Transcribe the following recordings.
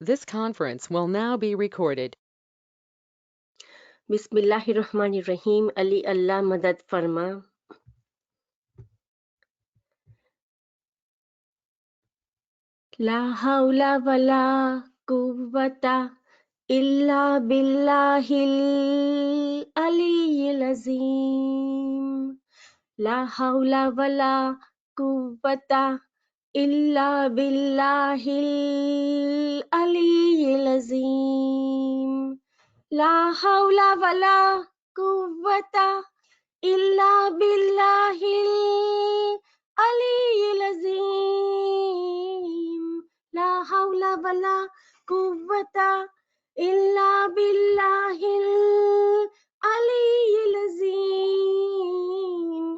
This conference will now be recorded. बिस्मिल्लाहिर्रहमानिर्रहीम अली अल्लाह मदद फरमा। ला हौला वला कुव्वता इल्ला बिल्लाहिल अलिय्यिल अज़ीम। ला हौला वला कुव्वता इल्ला बिल्लाहिल अलिय्यिल अज़ीम। ला हौला वला कुव्वता इल्ला बिल्लाहिल अलिय्यिल अज़ीम। ला हौला वला कुव्वता इल्ला बिल्लाहिल अलिय्यिल अज़ीम।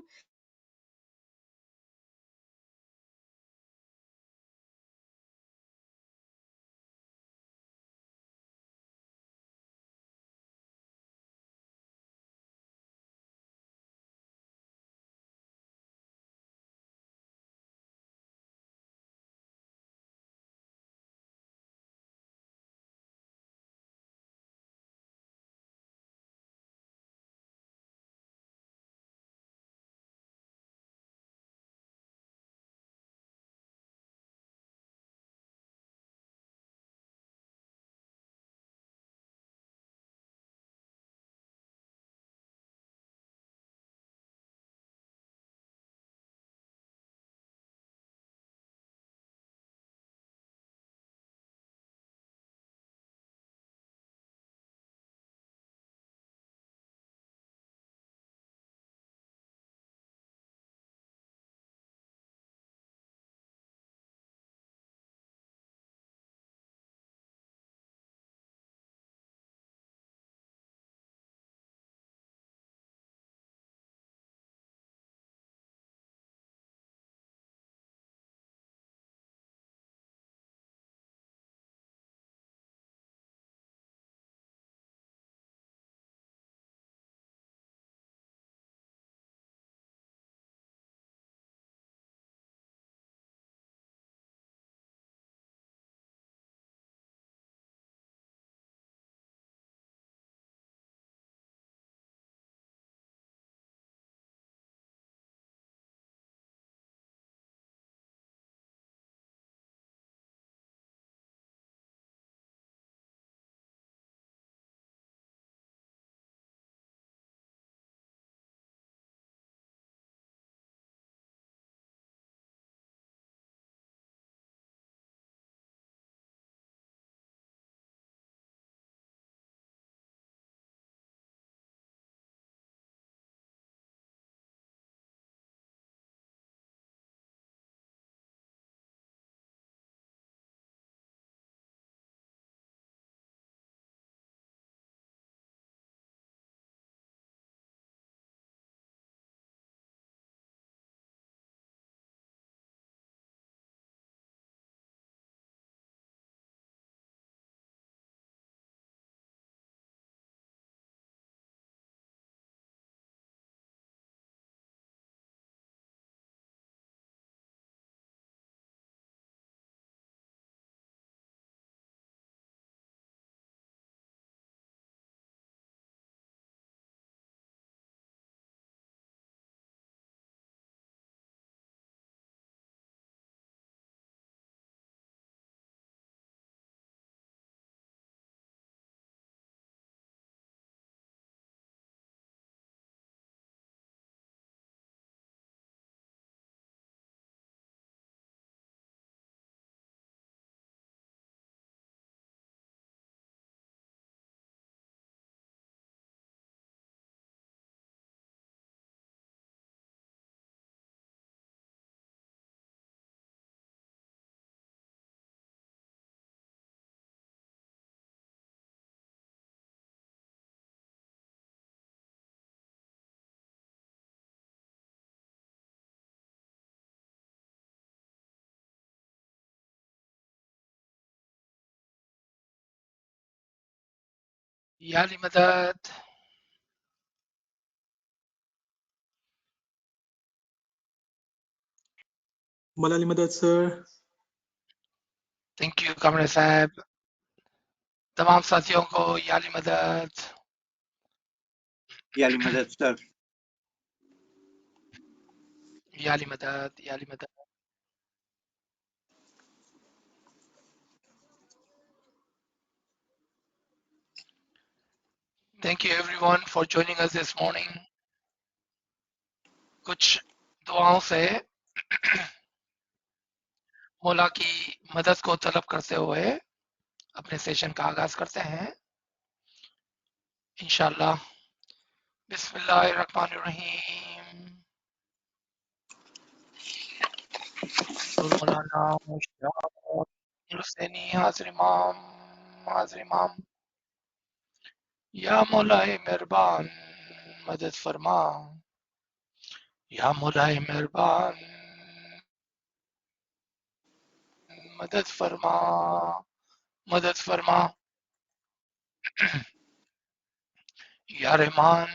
يا لمداد. Malali Madad, sir. Thank you, Kamra Sahib. तमाम साथियों को याली मदद। याली मदद सर। याली मदद, याली मदद। Thank you everyone for joining us this morning. कुछ दुआओं से मौला की मदद को तलब करते हुए अपने सेशन का आगाज करते हैं इंशाल्लाह। बिस्मिल्लाहिर्रहमानिर्रहीम। नूर मौलाना हुसैनी हाजिर इमाम, हाजिर इमाम। या मौलाए मेहरबान मदद फरमा, या मौलाए मेहरबान मदद फरमा, मदद फरमा। या रहमान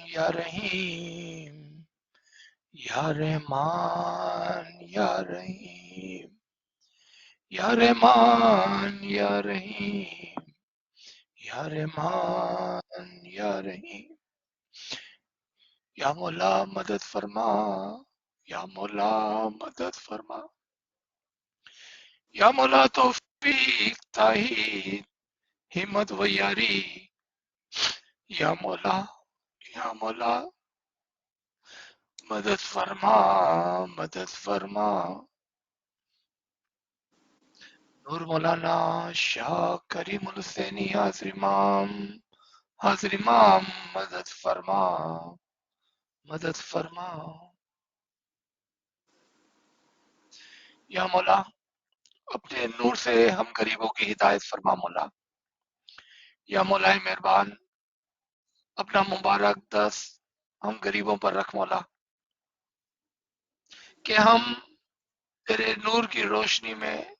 या रहीम, या रहमान या रहीम, या रहमान या रहीम, या रहमान या रहीम। या मौला मदद फरमा, या मौला मदद फरमा। या मौला तौफीक ताहीद हिम्मत व यारी। या मौला, या मौला मदद फरमा, मदद फरमा। नूर मौलाना शाह करीमुल हुसैनी हाजिर इमाम, हाजिर इमाम मदद फरमा, मदद फरमा। या मौला अपने नूर से हम गरीबों की हिदायत फरमा मौला। या मौलाए मेहरबान अपना मुबारक दस्त हम गरीबों पर रख मौला, कि हम तेरे नूर की रोशनी में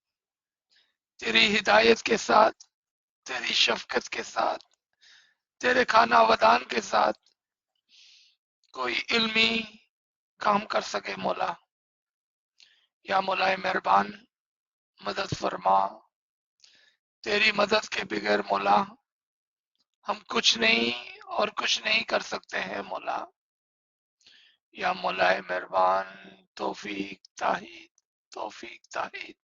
तेरी हिदायत के साथ, तेरी शफकत के साथ, तेरे खाना वदान के साथ कोई इल्मी काम कर सके मौला। या मौलाए मेहरबान मदद फरमा, तेरी मदद के बगैर मौला हम कुछ नहीं और कुछ नहीं कर सकते हैं मौला। या मौलाए मेहरबान तौफीक ताहीद, तौफीक ताहीद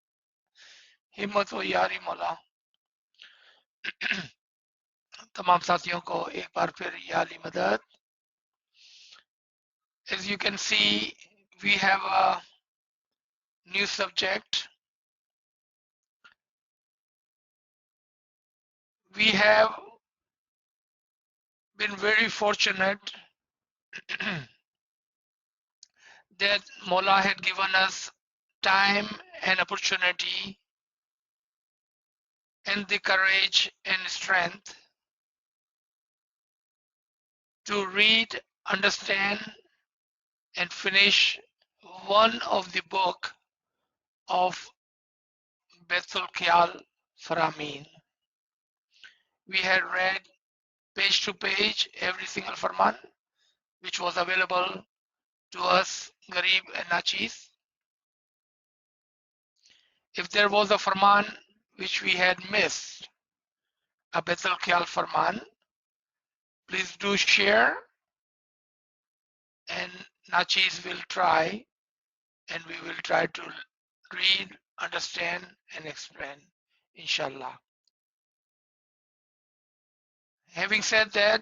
हिम्मत व यारी मौला। तमाम साथियों को एक बार फिर याली मदद। As you can see, we have a new subject. We have been very fortunate that Mola had given us time and opportunity and the courage and strength to read, understand, and finish one of the book of Bethel Khial Faramin. We had read page to page every single farman which was available to us, Garib and Nachis. If there was a farman which we had missed, a Bethel Khial farman, please do share, and Nachis will try, and we will try to read, understand, and explain, inshallah. Having said that,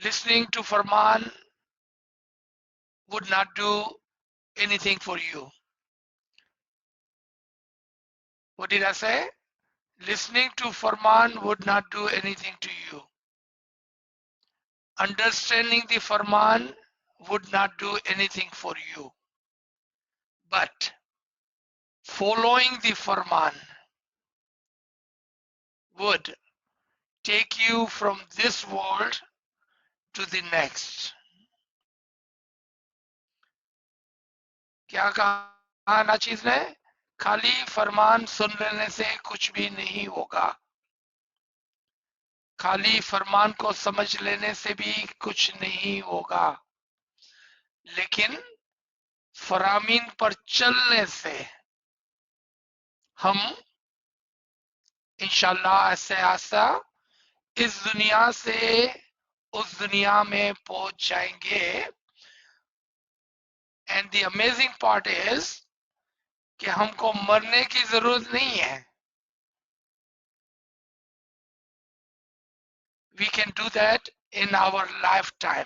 listening to farman would not do anything for you. What did I say? Listening to farman would not do anything to you. Understanding the farman would not do anything for you. But following the farman would take you from this world to the next. क्या कहा नाचीज ने? खाली फरमान सुन लेने से कुछ भी नहीं होगा, खाली फरमान को समझ लेने से भी कुछ नहीं होगा, लेकिन फरामीन पर चलने से हम इंशाल्लाह ऐसे आसा इस दुनिया से उस दुनिया में पहुंच जाएंगे। And the amazing part is कि हमको मरने की जरूरत नहीं है। We can do that in our lifetime.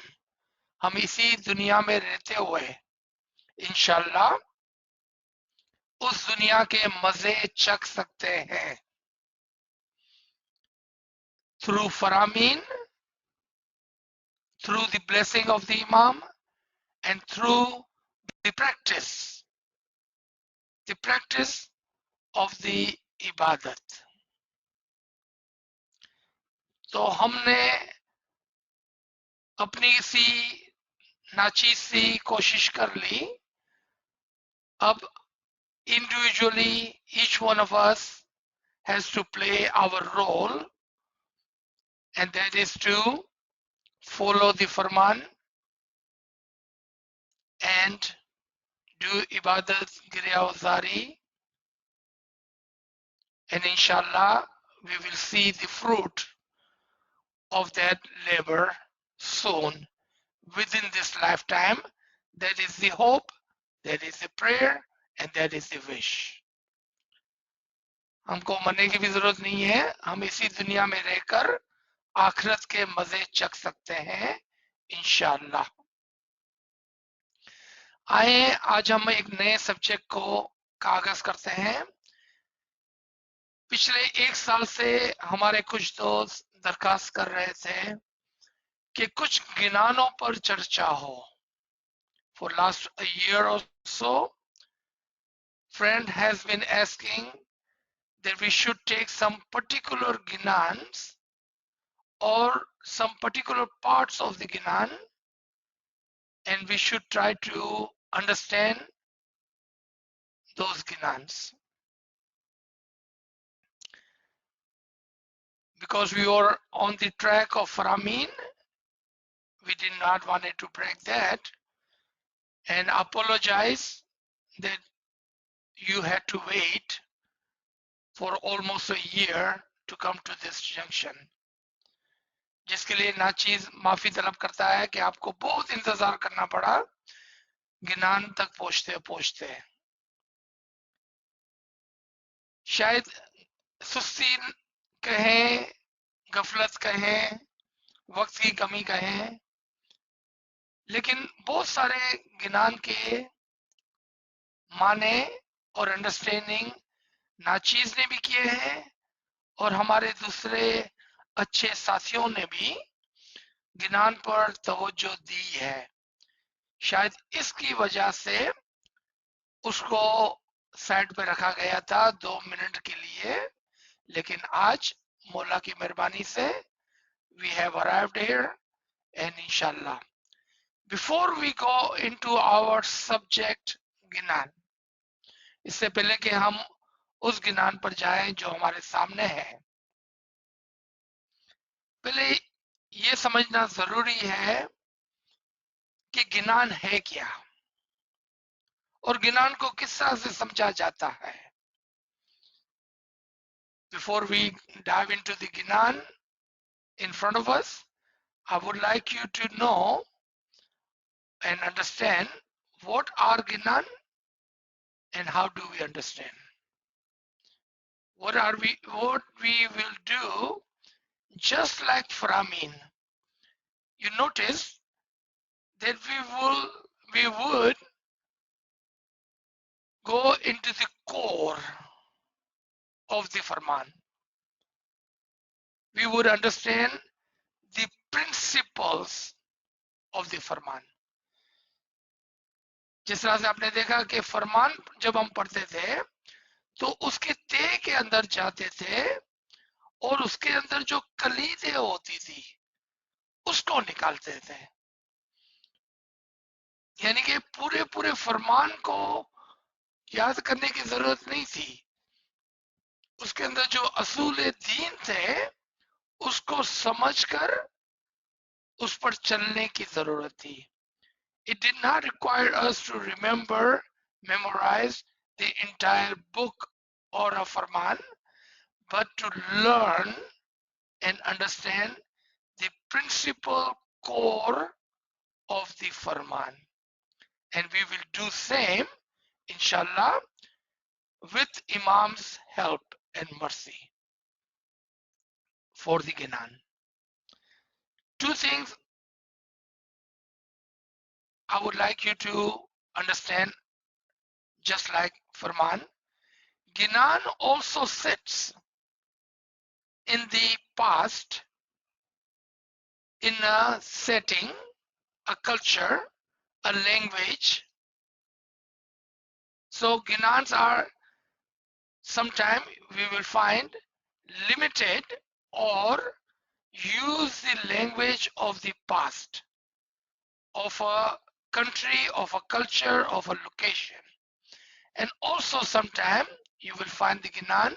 हम इसी दुनिया में रहते हुए इंशाल्लाह उस दुनिया के मजे चख सकते हैं through Faramin, through the blessing of the Imam, and through the practice of the इबादत। तो हमने अपनी इसी नाचीज सी कोशिश कर ली। अब individually each one of us has to play our role, and that is to follow the farman and do ibadat giryawzari, and inshallah we will see the fruit of that labor soon within this lifetime. That is the hope, that is the prayer, and that is the wish. हमको मरने की भी जरूरत नहीं है, हम इसी दुनिया में रहकर आखिरत के मजे चख सकते हैं इंशाल्लाह। आए आज हम एक नए सब्जेक्ट को कागज करते हैं। पिछले एक साल से हमारे कुछ दोस्त दरखास्त कर रहे थे कि कुछ गिनानों पर चर्चा हो। For last a year or so, friend has been asking that we should take some particular ginans or some particular parts of the ginan, and we should try to understand those ginans. Because we were on the track of Faramin, we did not want to break that, and apologize that you had to wait for almost a year to come to this junction, जिसके लिए नाचीज माफी तलब करता है कि आपको बहुत इंतजार करना पड़ा गिनान तक पहुंचते पहुंचते। शायद सुस्ती कहें, गफलत कहें, वक्त की कमी कहें, लेकिन बहुत सारे गिनान के माने और अंडरस्टैंडिंग नाचीज ने भी किए हैं और हमारे दूसरे अच्छे साथियों ने भी गिनान पर तवज्जो दी है। शायद इसकी वजह से उसको साइड पे रखा गया था 2 मिनट के लिए, लेकिन आज मौला की मेहरबानी से we have arrived here, and inshallah before we go into our subject गिनान, इससे पहले कि हम उस गिनान पर जाएं जो हमारे सामने है, पहले ये समझना जरूरी है कि गिनान है क्या और गिनान को किस तरह से समझा जाता है। Before we dive into the गिनान in front of us, I would like you to know and understand what are गिनान and how do we understand. What we will do, just like Faramin. You notice that we would go into the core of the Farman. We would understand the principles of the Farman. जिस तरह से आपने देखा कि फरमान जब हम पढ़ते थे तो उसके ते के अंदर जाते थे और उसके अंदर जो कलीदें होती थी उसको निकालते थे। यानी कि पूरे फरमान को याद करने की जरूरत नहीं थी, उसके अंदर जो असूल दीन थे उसको समझकर उस पर चलने की जरूरत थी। It did not require us to memorize the entire book or a farman, but to learn and understand the principal core of the Farman. And we will do same, inshallah, with Imam's help and mercy for the Ginan. Two things I would like you to understand, just like Farman. Ginan also sits in the past in a setting, a culture, a language. So Ginans are sometimes we will find limited or use the language of the past, of a country, of a culture, of a location. And also sometimes you will find the Ginan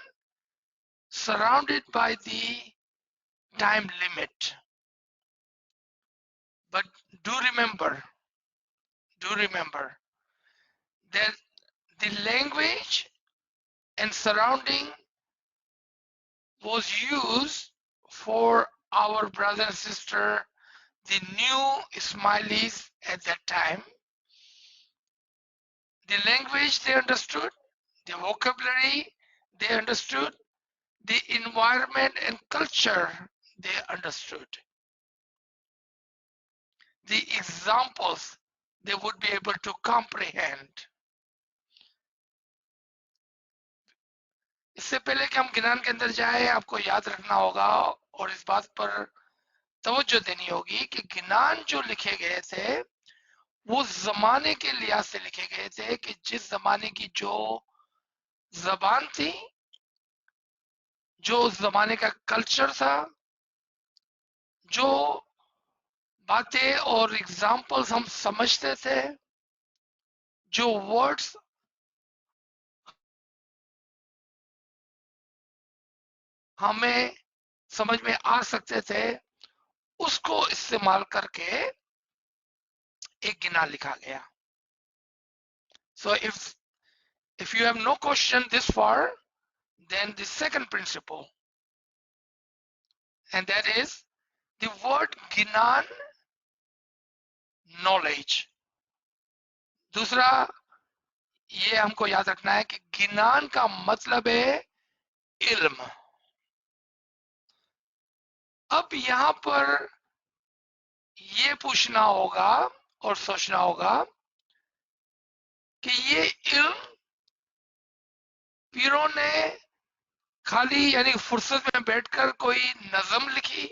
surrounded by the time limit. But do remember that the language and surrounding was used for our brother and sister, the new Ismailis at that time. The language they understood, the vocabulary they understood, the environment and culture they understood. The examples they would be able to comprehend. इससे पहले कि हम गिनान के अंदर जाए, आपको याद रखना होगा और इस बात पर तवज्जो देनी होगी कि गिनान जो लिखे गए थे वो जमाने के लिहाज से लिखे गए थे कि जिस जमाने की जो जबान थी, जो उस जमाने का कल्चर था, जो बातें और एग्जाम्पल्स हम समझते थे, जो वर्ड्स हमें समझ में आ सकते थे, उसको इस्तेमाल करके एक गिनान लिखा गया. So if you have no question this far, then the second principle, and that is the word Ginan, knowledge. दूसरा ये हमको याद रखना है कि गिनान का मतलब है इल्म. अब यहां पर ये पूछना होगा और सोचना होगा कि ये इल्म पीरों ने खाली यानी फुर्सत में बैठकर कोई नज़म लिखी,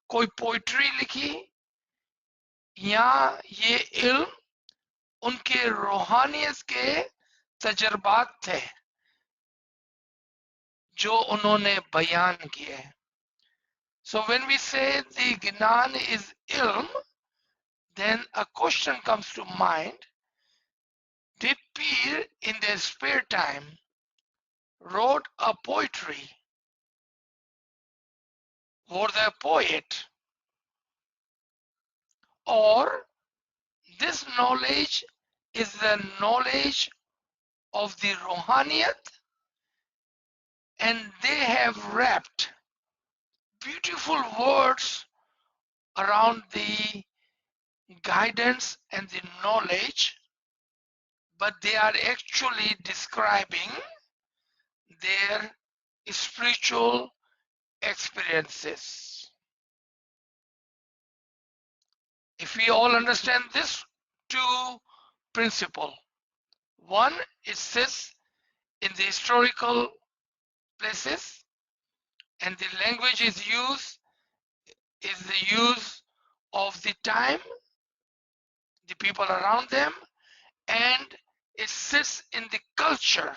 कोई पोइट्री लिखी, या ये इल्म उनके रूहानियत के तजर्बात थे जो उन्होंने बयान किए. So when we say the Ginan is ilm, then a question comes to mind. Did Pir in their spare time wrote a poetry? Were they a poet? Or this knowledge is the knowledge of the Rohaniyat, and they have wrapped beautiful words around the guidance and the knowledge, but they are actually describing their spiritual experiences. If we all understand this two principle, one, it says in the historical places, and the language is the use of the time, the people around them, and it sits in the culture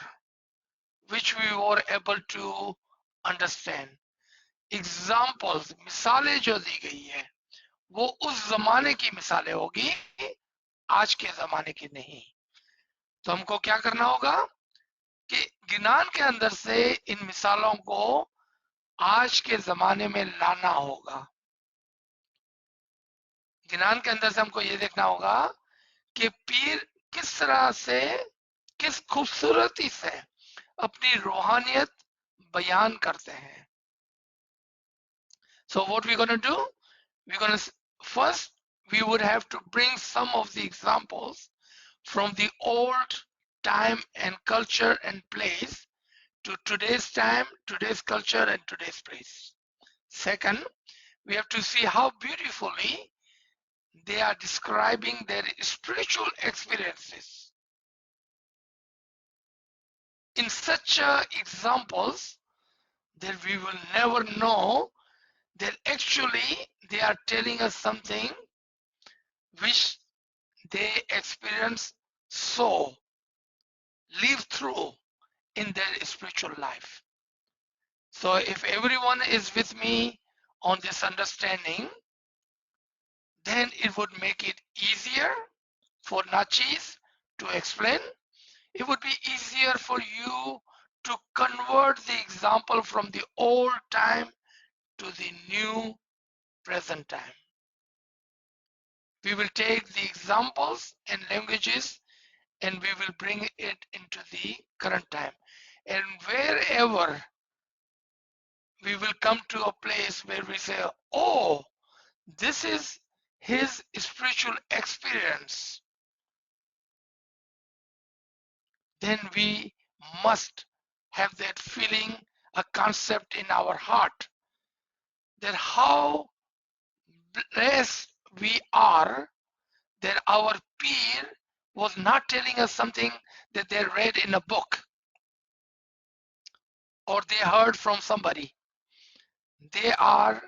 which we were able to understand. Examples, मिसालें जो दी गई है वो उस जमाने की मिसालें होगी, आज के जमाने की नहीं. तो हमको क्या करना होगा कि गिनान के अंदर से इन मिसालों को आज के जमाने में लाना होगा. गिनान के अंदर से हमको ये देखना होगा कि पीर किस तरह से, किस खूबसूरती से अपनी रूहानियत बयान करते हैं. So what we're going to do, we're going to first we would have to bring some of the examples from the old time and culture and place to today's time, today's culture and today's place. Second, we have to see how beautifully they are describing their spiritual experiences in such examples that we will never know that actually they are telling us something which they experience, so live through in their spiritual life. So if everyone is with me on this understanding, then it would make it easier for Nachis to explain. It would be easier for you to convert the example from the old time to the new present time. We will take the examples and languages and we will bring it into the current time. And wherever we will come to a place where we say, oh, this is his spiritual experience, then we must have that feeling, a concept in our heart that how blessed we are that our peer was not telling us something that they read in a book or they heard from somebody. They are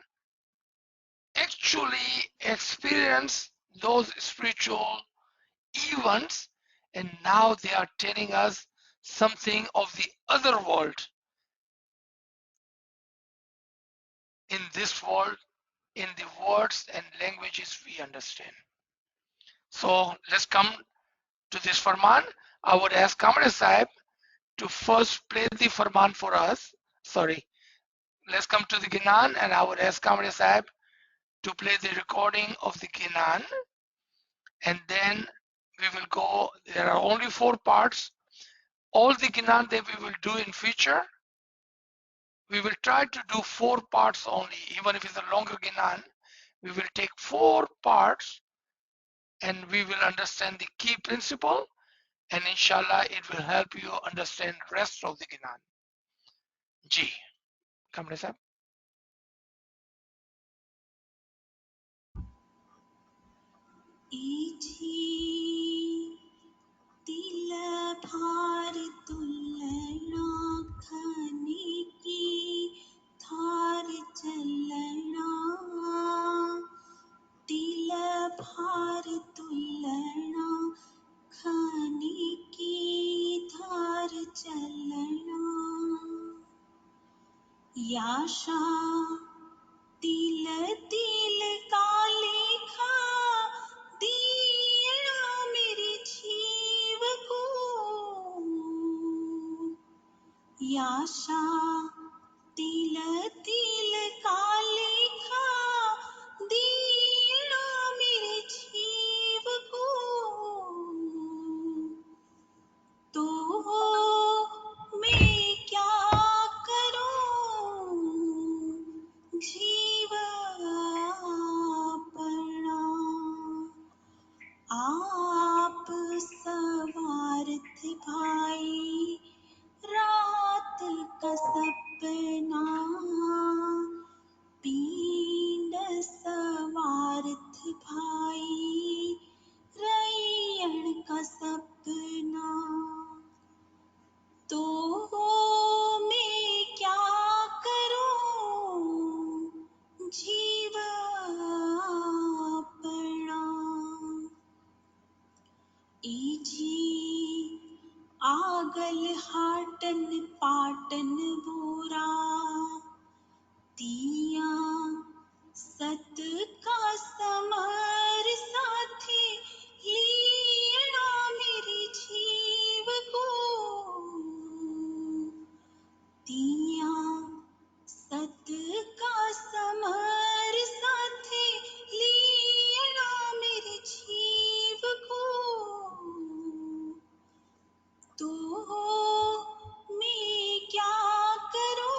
actually experience those spiritual events and now they are telling us something of the other world in this world in the words and languages we understand. So let's come to this Farman. I would ask Kamar Sahib to first play the Farman for us. Sorry. Let's come to the Ginan and I would ask Kamar Sahib to play the recording of the Ginan and then we will go. There are only 4 parts. All the Ginan that we will do in future, we will try to do 4 parts only. Even if it's a longer Ginan, we will take 4 parts and we will understand the key principle and inshallah it will help you understand rest of the Ginan. Ji, Kamar Sahib. तिल भार तुलना खाने की थार चलना तिल भार तुलना खाने की थार चलना याशा तिल तिल का लेखा दीना मेरे जीव को याशा तिल तिल का लेखा दीना मेरे जीव को तो मैं क्या करूं जीवपना आप सवारथ भाई रात का सपना पींड सवारथ भाई रैयण का सपना तो मैं क्या करूं जीवपना इजी आगल हाटन पाटन बोरा तिया सत का समर साथी लीना मेरी जीव को तिया सत का समर साथी लीना मेरी जीव को तो मैं क्या करूं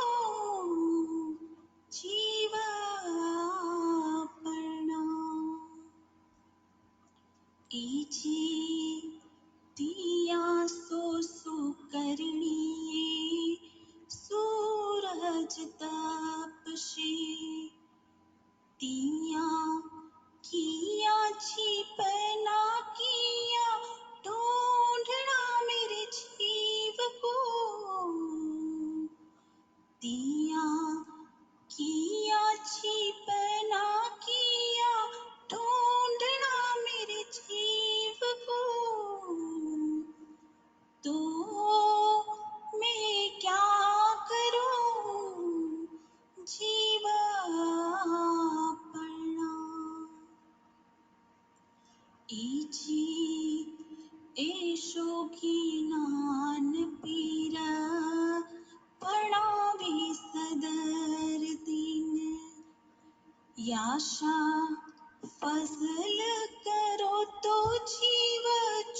जी दिया सो करणी सूरज तपशी दिया किया छिपना किया ढूंढना मेरे जीव को दिया किया छिपना किया ढूंढना मेरे जीव को तो मैं क्या करूं जीवापना इजी एशो गिनान पीरा पणावे सदर दिन याशा फजल करो तो जीव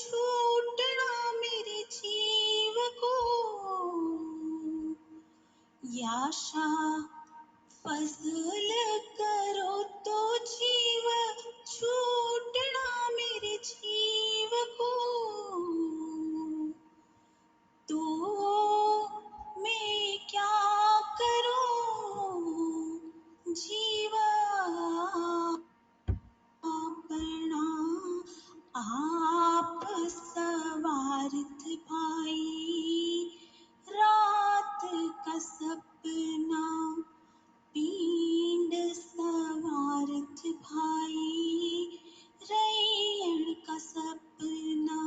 छूटना मेरे जीव को याशा फजल करो तो जीव छूटना मेरे जीव को तो मैं क्या करूं जीवा अपना आप सवारथ भाई रात का सपना पींड सवारथ भाई रैयण का सपना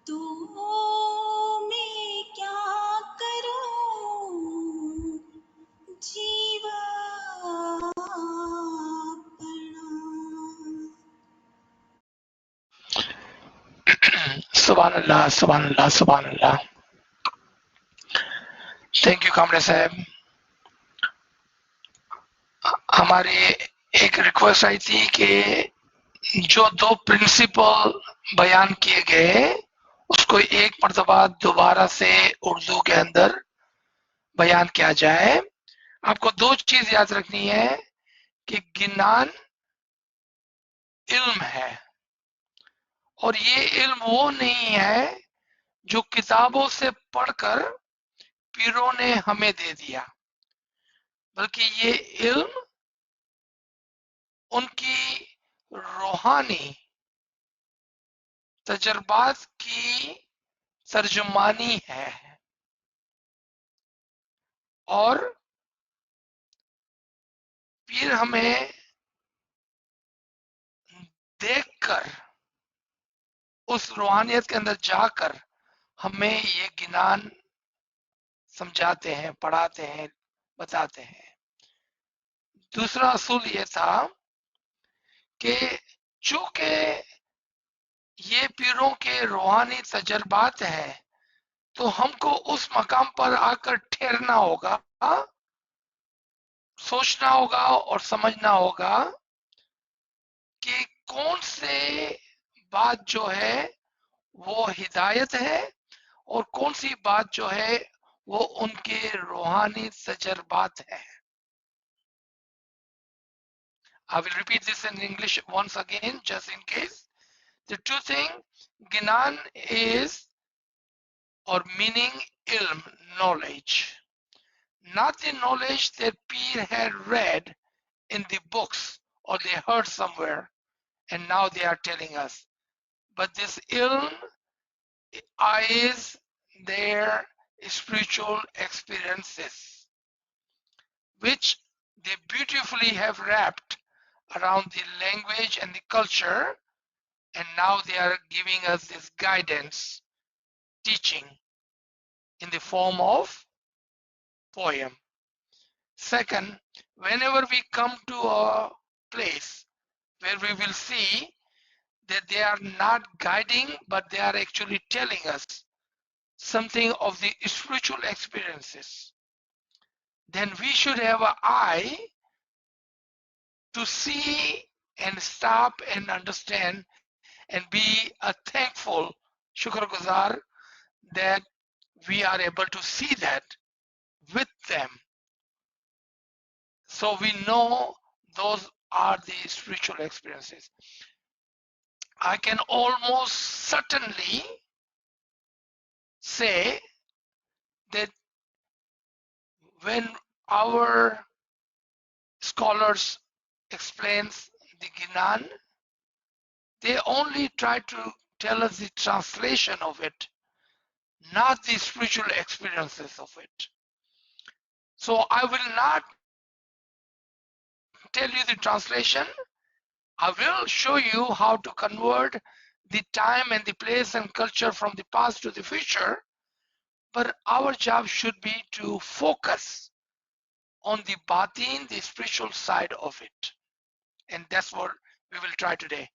तो मैं क्या करूं जीवा सुभान अल्लाह, सुभान अल्लाह, सुभान अल्लाह। थैंक यू कामरे साहब। हमारी एक रिक्वेस्ट आई थी कि जो दो प्रिंसिपल बयान किए गए उसको एक मर्तबा दोबारा से उर्दू के अंदर बयान किया जाए। आपको दो चीज याद रखनी है कि गिनान इल्म है और ये इल्म वो नहीं है जो किताबों से पढ़कर पीरों ने हमें दे दिया, बल्कि ये इल्म उनकी रूहानी तजर्बात की तर्जुमानी है और पीर हमें देखकर उस रूहानियत के अंदर जाकर हमें ये गिनान समझाते हैं, पढ़ाते हैं, बताते हैं। दूसरा असूल ये था कि चूंकि ये पीरों के रूहानी तजर्बात है तो हमको उस मकाम पर आकर ठहरना होगा, सोचना होगा और समझना होगा कि कौन से बात जो है वो हिदायत है और कौन सी बात जो है वो उनके रूहानी तजर्बात है। I will repeat this in English once again just in case. The two thing, Ginan is or meaning ilm, knowledge, not the knowledge that Peer had read in the books or they heard somewhere and now they are telling us, but this ilm is their spiritual experiences which they beautifully have wrapped around the language and the culture, and now they are giving us this guidance, teaching in the form of poem. Second, whenever we come to a place where we will see that they are not guiding, but they are actually telling us something of the spiritual experiences, then we should have an eye to see and stop and understand and be a thankful shukr guzar that we are able to see that with them. So we know those are the spiritual experiences. I can almost certainly say that when our scholars explains the Ginan, they only try to tell us the translation of it, not the spiritual experiences of it. So I will not tell you the translation. I will show you how to convert the time and the place and culture from the past to the future. But our job should be to focus on the batin, the spiritual side of it. And that's what we will try today.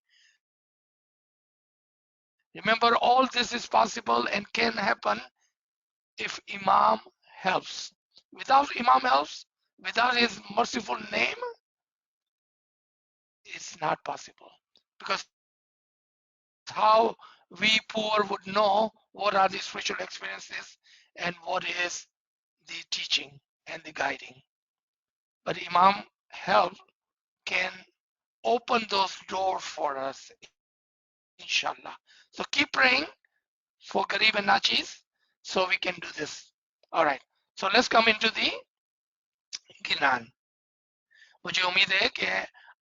Remember, all this is possible and can happen if Imam helps. Without Imam helps, without his merciful name, it's not possible. Because how we poor would know what are the spiritual experiences and what is the teaching and the guiding. But Imam help can open those doors for us, inshallah. So keep praying for Garib and Nachis so we can do this. All right. So let's come into the Ginan. मुझे उम्मीद है कि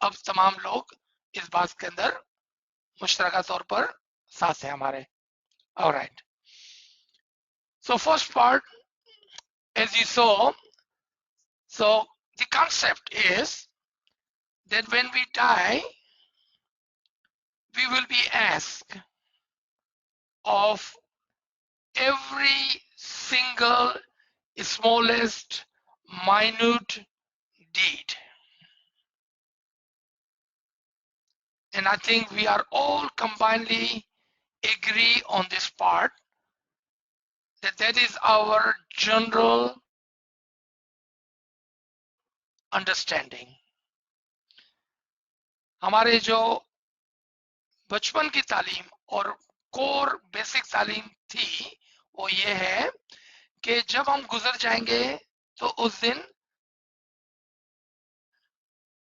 अब तमाम लोग इस बात के अंदर मुश्तरका तौर पर साथ हैं हमारे. All right. So first part, as you saw, so the concept is that when we die, we will be asked of every single smallest minute deed. And I think we are all combinedly agree on this part, that that is our general understanding. हमारे जो बचपन की तालीम और core basic तालीम थी वो ये है कि जब हम गुजर जाएंगे तो उस दिन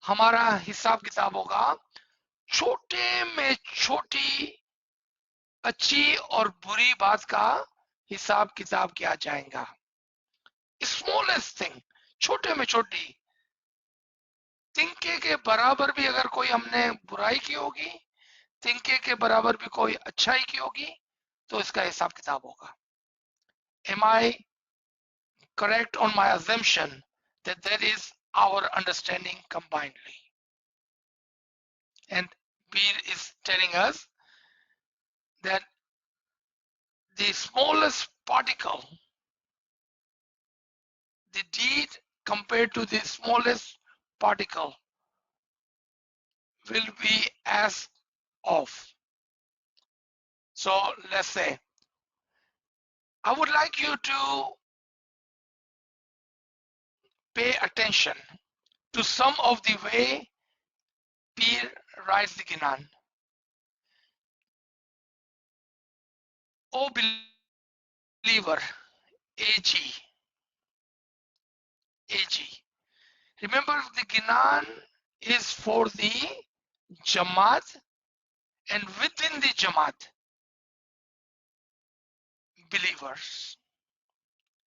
हमारा हिसाब किताब होगा छोटे में छोटी अच्छी और बुरी बात का हिसाब किताब किया जाएगा. स्मॉलेस्ट थिंग, छोटे में छोटी, तिनके के बराबर भी अगर कोई हमने बुराई की होगी, तिनके के बराबर भी कोई अच्छाई की होगी, तो इसका हिसाब किताब होगा. Am I correct on my assumption that that is our understanding combinedly? And Beer is telling us that the smallest particle, the deed compared to the smallest particle, will be asked of. So let's say, I would like you to pay attention to some of the way Peer writes the Ginan. O believer, AG, AG. Remember, the Ginan is for the Jamaat, and within the Jamaat, believers.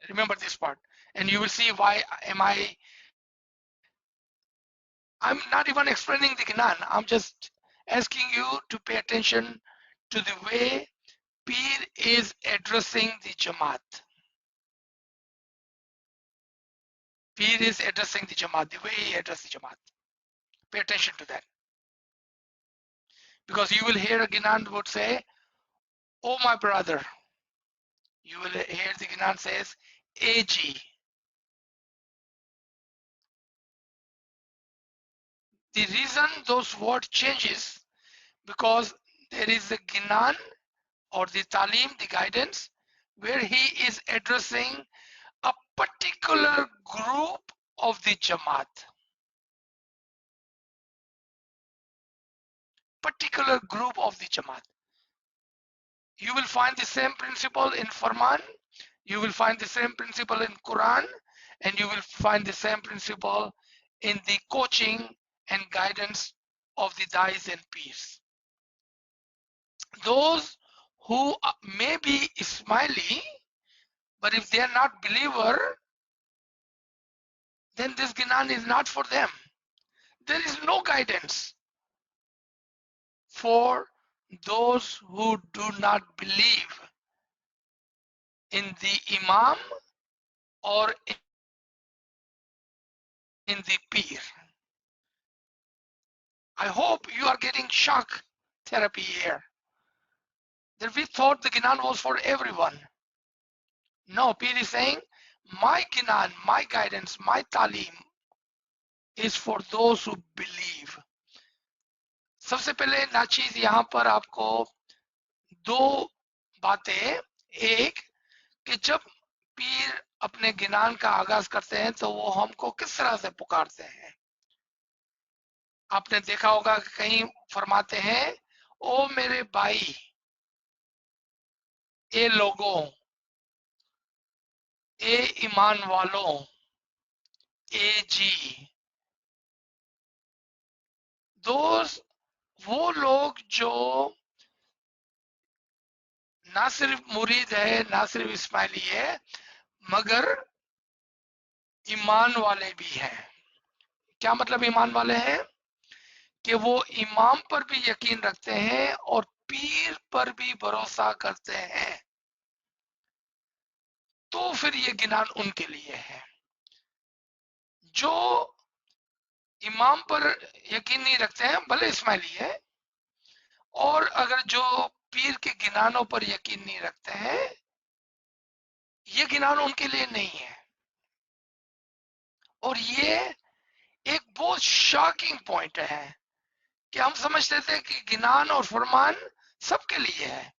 Remember this part, and you will see why I'm not even explaining the Ginan. I'm just asking you to pay attention to the way Peer is addressing the Jamaat. Peer is addressing the Jamaat, the way he addresses the Jamaat. Pay attention to that. Because you will hear a Ginan would say, oh my brother. You will hear the Ginan says, AG. The reason those words changes because there is a Ginan or the Talim, the guidance, where he is addressing a particular group of the Jamaat. Particular group of the Jamaat. You will find the same principle in Farman, you will find the same principle in Quran, and you will find the same principle in the coaching and guidance of the Dais and Peers. Those who may be smiley, but if they are not believer, then this Ginan is not for them. There is no guidance for those who do not believe in the Imam or in the Peer. I hope you are getting shock therapy here. That we thought the Ginan was for everyone. No, Peer is saying, my Ginan, my guidance, my Talim is for those who believe. सबसे पहले नाचीज यहाँ पर आपको दो बातें, एक कि जब पीर अपने गिनान का आगाज करते हैं तो वो हमको किस तरह से पुकारते हैं। आपने देखा होगा कि कहीं फरमाते हैं, ओ मेरे भाई, ए लोगों, ए ईमान वालों, ए जी। दोस्त वो लोग जो ना सिर्फ मुरीद है, ना सिर्फ इस्माइली है, मगर ईमान वाले भी हैं। क्या मतलब ईमान वाले हैं? कि वो इमाम पर भी यकीन रखते हैं और पीर पर भी भरोसा करते हैं, तो फिर ये गिनान उनके लिए है। जो इमाम पर यकीन नहीं रखते हैं, भले इस्माइली है, और अगर जो पीर के गिनानों पर यकीन नहीं रखते हैं, ये गिनान उनके लिए नहीं है। और ये एक बहुत शॉकिंग पॉइंट है कि हम समझते थे कि गिनान और फरमान सबके लिए है।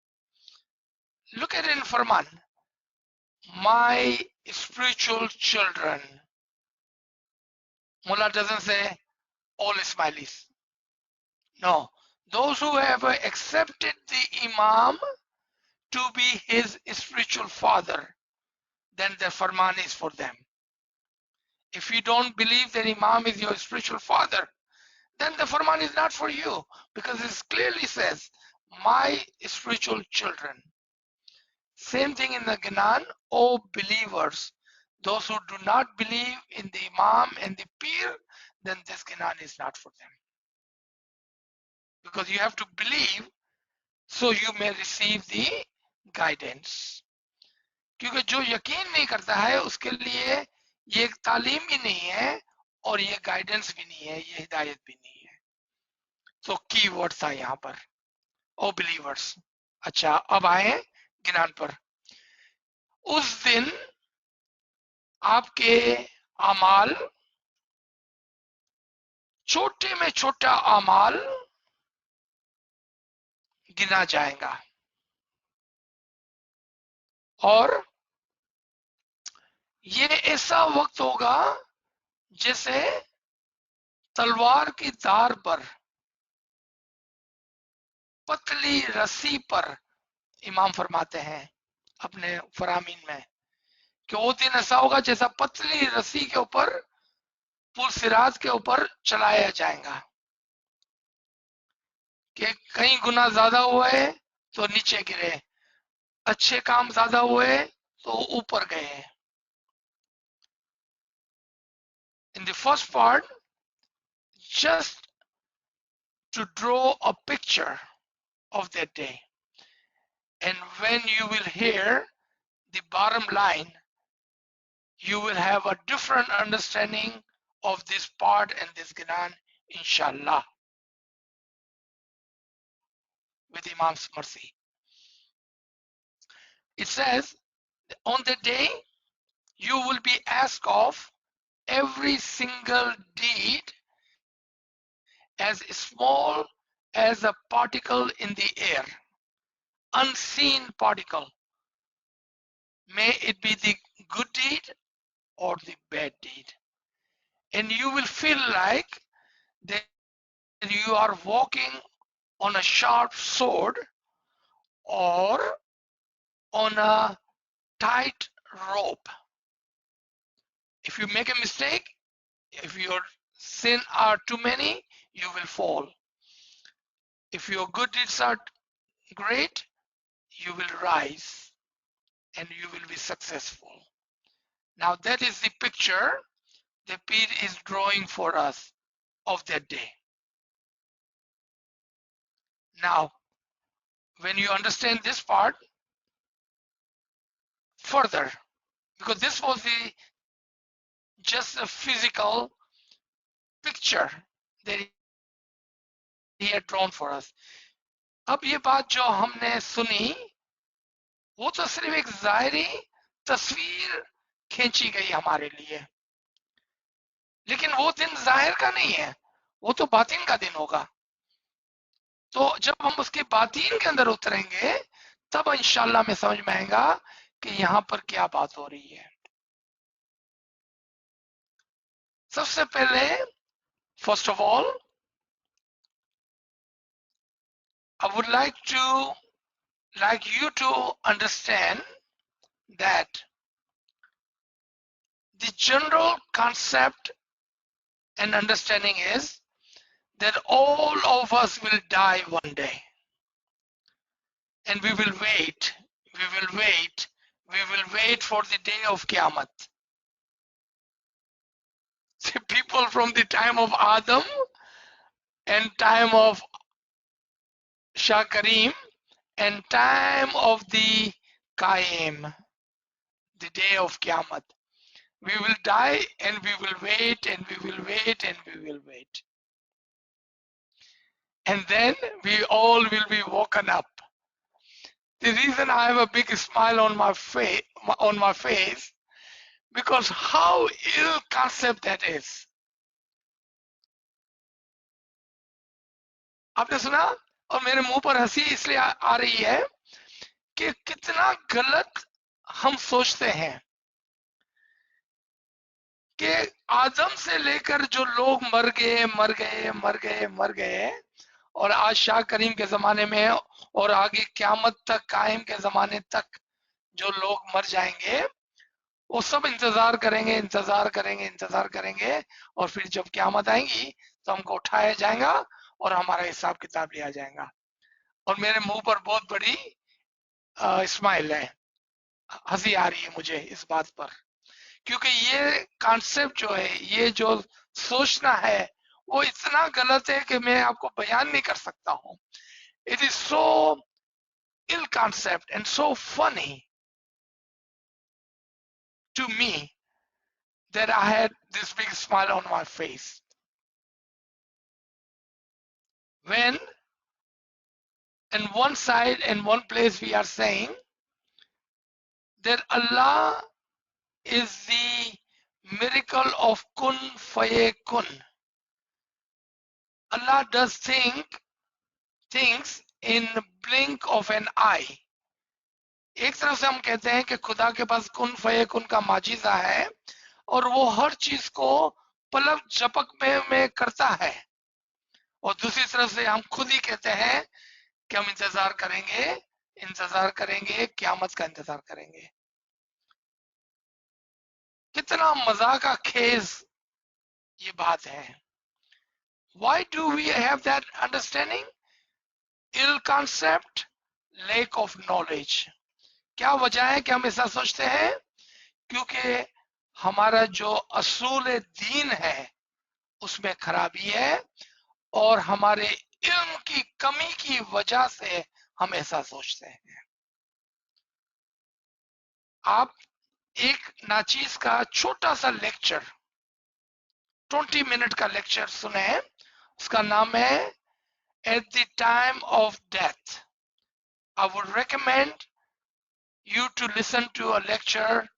Look at in Farman, my spiritual children. Mullah doesn't say all Ismailis. No, those who have accepted the Imam to be his spiritual father, then the Farman is for them. If you don't believe that Imam is your spiritual father, then the Farman is not for you, because it clearly says, my spiritual children. Same thing in the Ginan, O believers. Those who do not believe in the Imam and the Peer, then this Ginan is not for them. Because you have to believe, so you may receive the guidance. क्योंकि जो यकीन नहीं करता है उसके लिए ये एक तालीम भी नहीं है और ये गाइडेंस भी नहीं है, ये हिदायत भी नहीं है। तो की वर्ड था यहाँ पर, ओ बिलीवर्स। अच्छा, अब आए गिनान पर। उस दिन आपके अमाल, छोटे में छोटा अमाल गिना जाएगा, और ये ऐसा वक्त होगा जैसे तलवार की धार पर, पतली रस्सी पर, इमाम फरमाते हैं अपने फरामीन में कि वो दिन ऐसा होगा जैसा पतली रस्सी के ऊपर, पुल सिराज के ऊपर चलाया जाएगा। कि कहीं गुनाह ज्यादा हुए तो नीचे गिरे, अच्छे काम ज्यादा हुए तो ऊपर गए। In the first part, just to draw a picture of that day, and when you will hear the bottom line, you will have a different understanding of this part and this Ginan, inshallah, with Imam's mercy. It says, on the day, you will be asked of every single deed as small as a particle in the air, unseen particle. May it be the good deed or the bad deed. And you will feel like that you are walking on a sharp sword or on a tight rope. If you make a mistake, if your sin are too many, you will fall. If your good deeds are great, you will rise and you will be successful. Now that is the picture the Pir is drawing for us of that day. Now, when you understand this part further, because this was the just a physical picture that he had drawn for us. अब ये बात जो हमने सुनी वो तो सिर्फ एक ज़ाहिरी तस्वीर खींची गई हमारे लिए, लेकिन वो दिन जाहिर का नहीं है, वो तो बातिन का दिन होगा। तो जब हम उसके बातिन के अंदर उतरेंगे तब इंशाल्लाह में समझ में आएगा कि यहाँ पर क्या बात हो रही है। सबसे पहले first of all I would like you to understand that the general concept and understanding is that all of us will die one day, and we will wait for the day of Qiyamah. See, people from the time of Adam and time of Shah Karim and time of the Qaim, the day of Qiyamah, we will die and we will wait and we will wait and we will wait. And then we all will be woken up. The reason I have a big smile on my face, because how ill concept that is. आपने सुना और मेरे मुंह पर हंसी इसलिए आ रही है कि कितना गलत हम सोचते हैं कि आदम से लेकर जो लोग मर गए और आज शाह करीम के जमाने में और आगे क़यामत तक कायम के जमाने तक जो लोग मर जाएंगे वो सब इंतजार करेंगे और फिर जब क़यामत आएगी तो हमको उठाया जाएगा और हमारा हिसाब किताब लिया जाएगा। और मेरे मुंह पर बहुत बड़ी स्माइल है, हंसी आ रही है मुझे इस बात पर, क्योंकि ये कॉन्सेप्ट जो है, ये जो सोचना है वो इतना गलत है कि मैं आपको बयान नहीं कर सकता हूँ। It is so ill concept and so funny to me that I had this big smile on my face. When in one side, in one place we are saying that Allah is the miracle of kun fayakun. Allah does things in blink of an eye. एक तरफ से हम कहते हैं कि खुदा के पास कुन फयकुन का माजिजा है और वो हर चीज को पलक झपक में करता है, और दूसरी तरफ से हम खुद ही कहते हैं कि हम इंतजार करेंगे क़यामत का इंतजार करेंगे। कितना मजाक का खेज ये बात है। Why do we have that understanding? Ill concept, lack of knowledge. क्या वजह है कि हम ऐसा सोचते हैं? क्योंकि हमारा जो असूल दीन है उसमें खराबी है और हमारे इल्म की कमी की वजह से हम ऐसा सोचते हैं। आप एक नाचीज का छोटा सा लेक्चर 20 मिनट का लेक्चर सुने, उसका नाम है At the Time of Death. I would recommend you to listen to a lecture,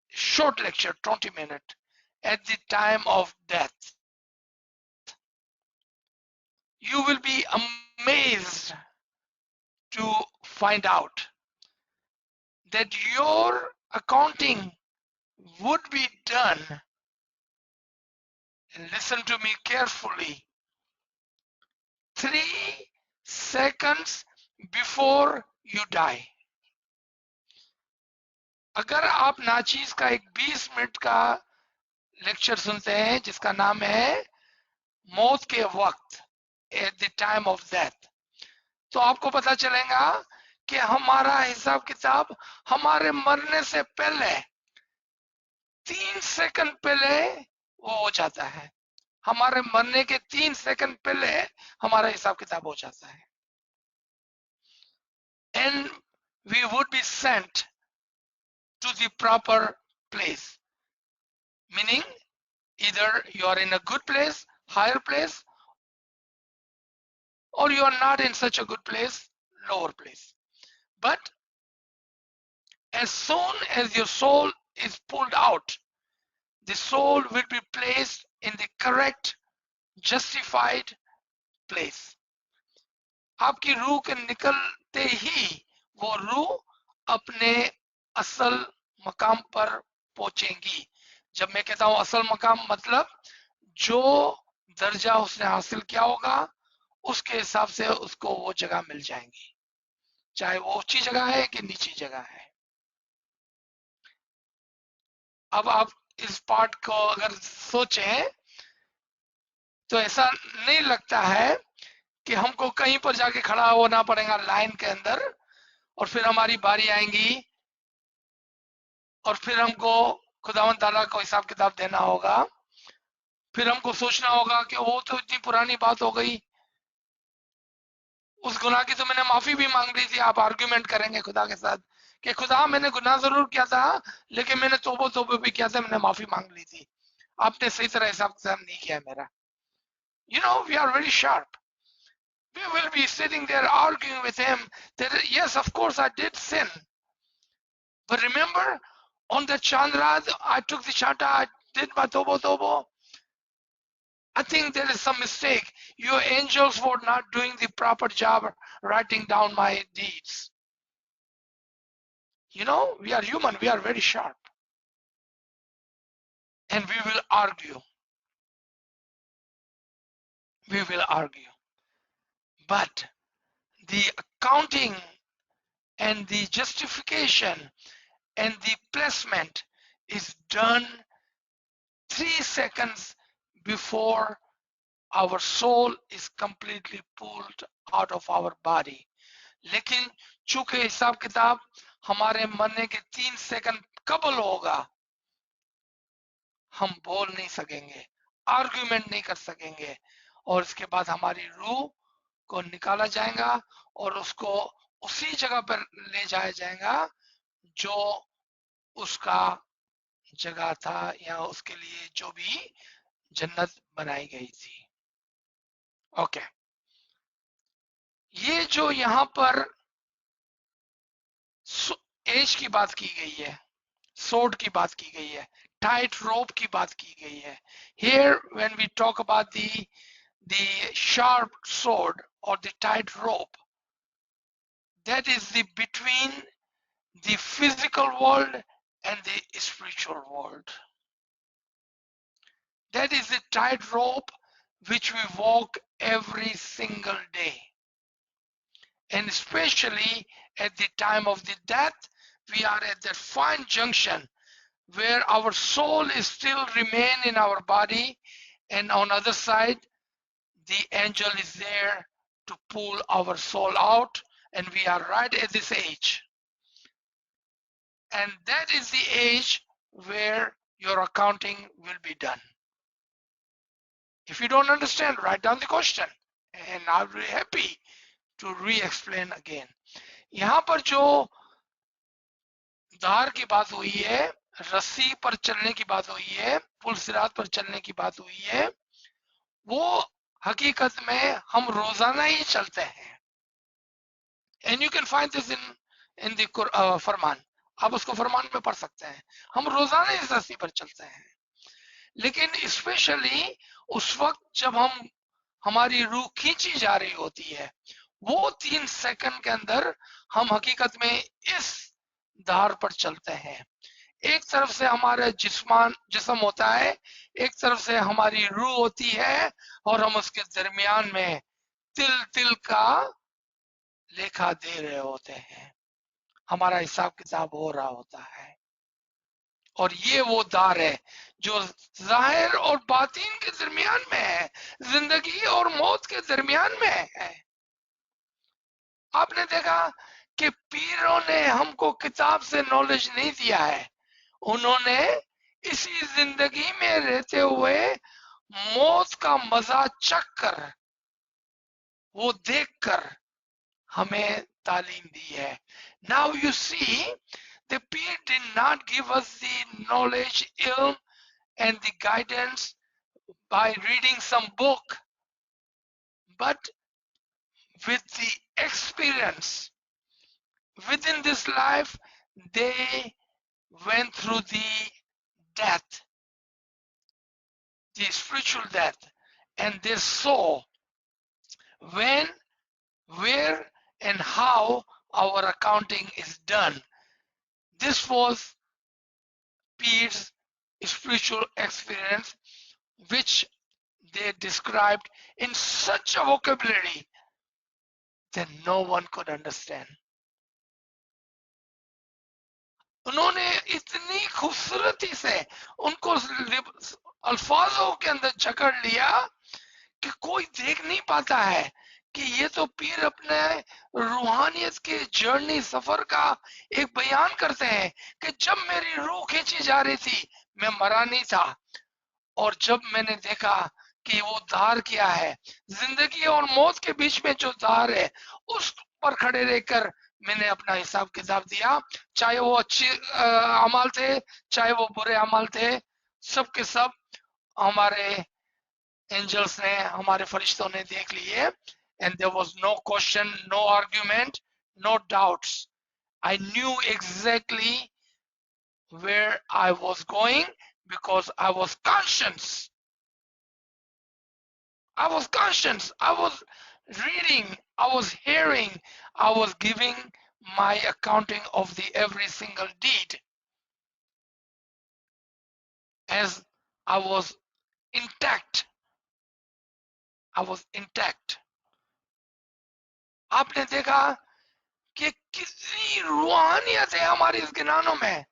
short lecture, 20 minutes, At the Time of Death. You will be amazed to find out that your accounting would be done, and listen to me carefully, 3 seconds before you die. अगर आप नाचीज का एक 20 minute का lecture सुनते हैं जिसका नाम है मौत के वक्त, At the Time of Death, तो आपको पता चलेगा कि हमारा हिसाब किताब हमारे मरने से पहले 3 सेकंड पहले वो हो जाता है। हमारे मरने के 3 सेकंड पहले हमारा हिसाब किताब हो जाता है। And we would be sent to the proper place, meaning either you are in a good place, higher place, or you are not in such a good place, lower place. But as soon as your soul is pulled out, the soul will be placed in the correct, justified place. आपकी रूह के निकलते ही वो रूह अपने असल मकाम पर पहुंचेगी। जब मैं कहता हूं असल मकाम, मतलब जो दर्जा उसने हासिल किया होगा उसके हिसाब से उसको वो जगह मिल जाएंगी, चाहे वो ऊंची जगह है कि नीची जगह है। अब आप इस पार्ट को अगर सोचें तो ऐसा नहीं लगता है कि हमको कहीं पर जाके खड़ा होना पड़ेगा लाइन के अंदर, और फिर हमारी बारी आएगी और फिर हमको खुदावन ताला को हिसाब किताब देना होगा। फिर हमको सोचना होगा कि वो तो इतनी पुरानी बात हो गई, उस गुनाह की तो मैंने माफी भी मांग ली थी। आप आर्ग्यूमेंट करेंगे खुदा के साथ कि खुदा मैंने गुनाह जरूर किया था, लेकिन मैंने तोबो भी किया था, मैंने माफी मांग ली थी, आपने सही तरह हिसाब किताब नहीं किया मेरा। You know, we are very sharp. We will be sitting there arguing with him that yes, of course I did sin. But remember, on the Chandra, I took the Chanta, I did my Tobo. I think there is some mistake. Your angels were not doing the proper job writing down my deeds. You know, we are human, we are very sharp. And we will argue. We will argue. But the accounting and the justification and the placement is done 3 seconds before our soul is completely pulled out of our body. लेकिन चूंकि हिसाब किताब हमारे मरने के 3 second कबल होगा, हम बोल नहीं सकेंगे, आर्ग्यूमेंट नहीं कर सकेंगे, और इसके बाद हमारी रूह को निकाला जाएगा और उसको उसी जगह पर ले जाया जाएगा जो उसका जगह था, या उसके लिए जो भी जन्नत बनाई गई थी। ओके, ये जो यहाँ पर एज की बात की गई है, सोड की बात की गई है, टाइट रोप की बात की गई है। Here when we talk about the sharp sword or the tight rope, that is the between the physical world and the spiritual world. That is the tight rope which we walk every single day. And especially at the time of the death, we are at that fine junction where our soul is still remain in our body, and on other side, the angel is there to pull our soul out, and we are right at this age. And that is the age where your accounting will be done. If you don't understand, write down the question, and I'll be happy to re-explain again. यहाँ पर जो धार की बात हुई है, रस्सी पर चलने की बात हुई है, पुल सिरात पर चलने की बात हुई है, वो हकीकत में हम रोजाना ही चलते हैं। And you can find this in the फरमान, आप उसको फरमान में पढ़ सकते हैं। हम रोजाना इस रस्सी पर चलते हैं, लेकिन स्पेशली उस वक्त जब हमारी रूह खींची जा रही होती है, वो 3 सेकंड के अंदर हम हकीकत में इस धार पर चलते हैं। एक तरफ से हमारा जिस्म होता है, एक तरफ से हमारी रूह होती है, और हम उसके दरमियान में तिल तिल का लेखा दे रहे होते हैं, हमारा हिसाब किताब हो रहा होता है। और ये वो दार है जो जाहिर और बातिन के दरमियान में है, जिंदगी और मौत के दरमियान में है। आपने देखा कि पीरों ने हमको किताब से नॉलेज नहीं दिया है, उन्होंने इसी जिंदगी में रहते हुए मौत का मजा चख कर, वो देखकर हमें तालीम दी है. Now you see, the peer did not give us the knowledge, ilm, and the guidance by reading some book, but with the experience within this life, they went through the death, the spiritual death, and they saw when, where, and how our accounting is done. This was Peter's spiritual experience, which they described in such a vocabulary that no one could understand. उन्होंने इतनी खूबसूरती से उनको अल्फाजों के अंदर जकड़ लिया कि कोई देख नहीं पाता है कि ये तो पीर अपने रूहानियत के जर्नी सफर का एक बयान करते हैं कि जब मेरी रूह खींची जा रही थी मैं मरा नहीं था, और जब मैंने देखा कि वो धार क्या है, जिंदगी और मौत के बीच में जो धार है, उस पर खड़े रहकर मैंने अपना हिसाब किताब दिया, चाहे वो अच्छे अमाल थे, चाहे वो बुरे अमाल थे, सब के सब हमारे एंजल्स ने, हमारे फरिश्तों ने देख लिए. And there was no question, no argument, no doubts. I knew exactly where I was going because I was conscious. I was conscious. I was reading. I was hearing. I was giving my accounting of the every single deed as I was intact. I was intact. आपने देखा कि कितनी रूहानियत है हमारी इस गिनानों में.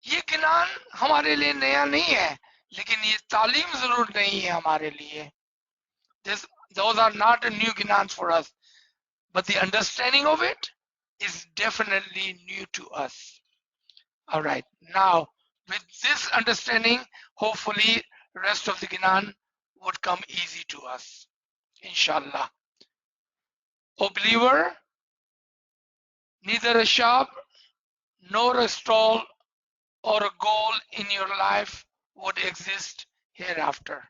ये गिनान हमारे लिए नया नहीं है, लेकिन ये तालीम जरूर नहीं है हमारे लिए. Those are not a new ginans for us, but the understanding of it is definitely new to us. All right, now with this understanding, hopefully rest of the ginan would come easy to us, inshallah. O believer, neither a shop nor a stall or a goal in your life would exist hereafter.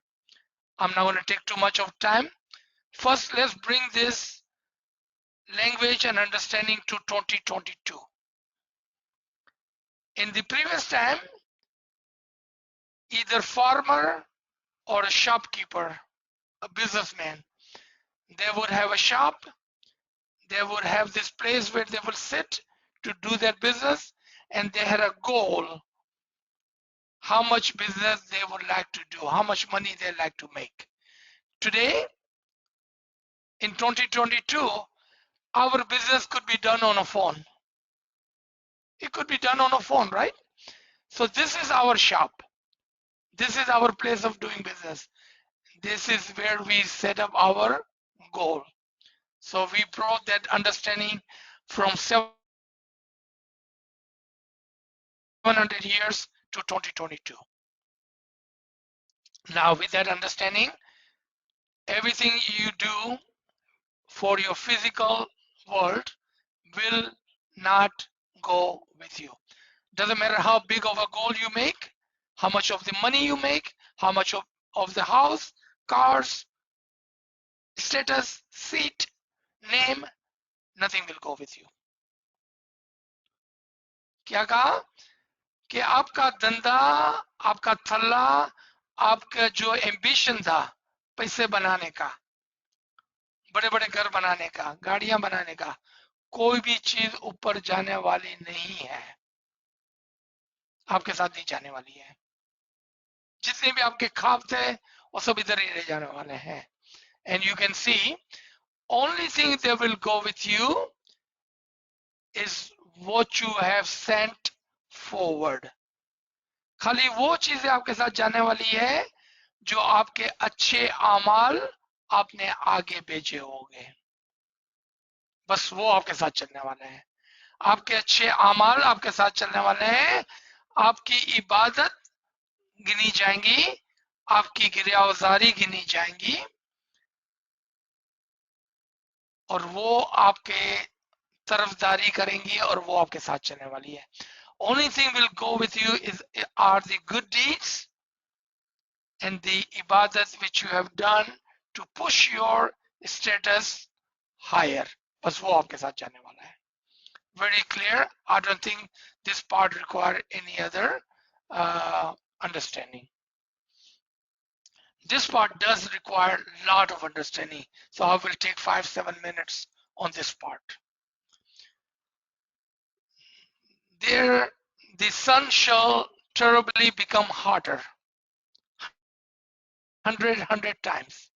I'm not going to take too much of time. First, let's bring this language and understanding to 2022. In the previous time, either farmer or a shopkeeper, a businessman, they would have a shop, they would have this place where they would sit to do their business, and they had a goal, how much business they would like to do, how much money they like to make. Today, in 2022, our business could be done on a phone. It could be done on a phone, right? So this is our shop. This is our place of doing business. This is where we set up our goal. So we brought that understanding from 700 years to 2022. Now with that understanding, everything you do for your physical world will not go with you. Doesn't matter how big of a goal you make, how much of the money you make, how much of the house, cars, status, seat, name, nothing will go with you. क्या कहा कि आपका धंधा, आपका थल्ला, आपका जो ambition था पैसे बनाने का, बड़े बड़े घर बनाने का, गाड़ियां बनाने का, कोई भी चीज ऊपर जाने वाली नहीं है, आपके साथ नहीं जाने वाली है. जितने भी आपके ख्वाब थे वो सब इधर ही रह जाने वाले हैं. And you can see, only thing that will go with you is what you have sent forward. खाली वो चीजें आपके साथ जाने वाली है जो आपके अच्छे अमाल आपने आगे भेजे होंगे. बस वो आपके साथ चलने वाले हैं। आपके अच्छे अमाल आपके साथ चलने वाले हैं, आपकी इबादत गिनी जाएंगी, आपकी गिरियावजारी गिनी जाएंगी, और वो आपके तरफदारी करेंगी और वो आपके साथ चलने वाली है। Only thing will go with you are the good deeds and the ibadat which you have done to push your status higher. बस वो आपके साथ जाने वाला है। Very clear. I don't think this part require any other understanding. This part does require a lot of understanding, so I will take 5-7 minutes on this part. There, the sun shall terribly become hotter, 100 times.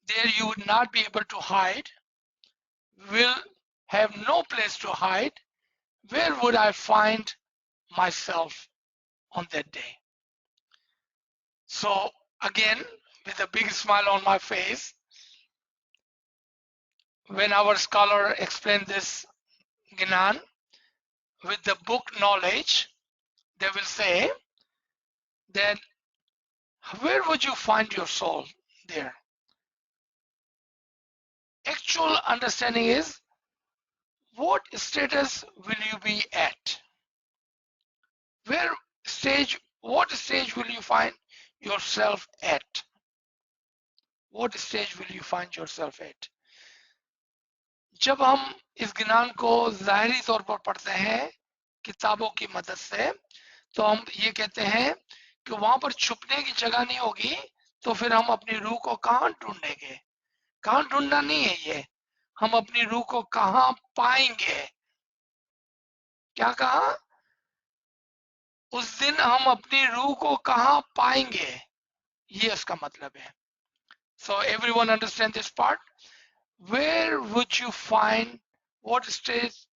There you would not be able to hide, will have no place to hide. Where would I find myself on that day? So again, with a big smile on my face, when our scholar explained this Ginan with the book knowledge, they will say that where would you find your soul there? Actual understanding is, what status will you be at? What stage will you find yourself at? What stage will you find yourself at? जब हम इस ज्ञान को ज़ाहिरी तौर पर पढ़ते हैं किताबों की मदद से, तो हम ये कहते हैं कि वहां पर छुपने की जगह नहीं होगी, तो फिर हम अपनी रूह को कहाँ ढूंढेंगे? कहाँ ढूंढना नहीं है ये, हम अपनी रूह को कहाँ पाएंगे? क्या कहा? उस दिन हम अपनी रूह को कहाँ पाएंगे, ये उसका मतलब है। So everyone understand this part? Where would you find, what stage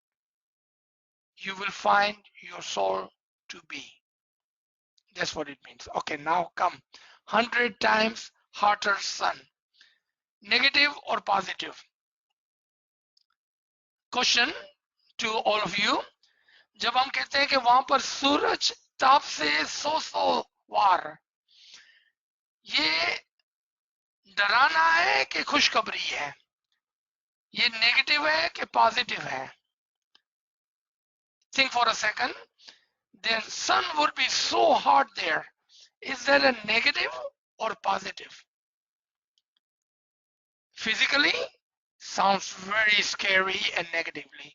you will find your soul to be? That's what it means. Okay, now come. 100 times hotter sun. Negative or positive? Question to all of you. जब हम कहते हैं कि वहां पर सूरज ताप से 100 वार, ये डराना है कि खुशखबरी है? ये नेगेटिव है कि पॉजिटिव है? Think for a second. The sun would be so hot there. Is that a negative or positive? Physically, sounds very scary and negatively.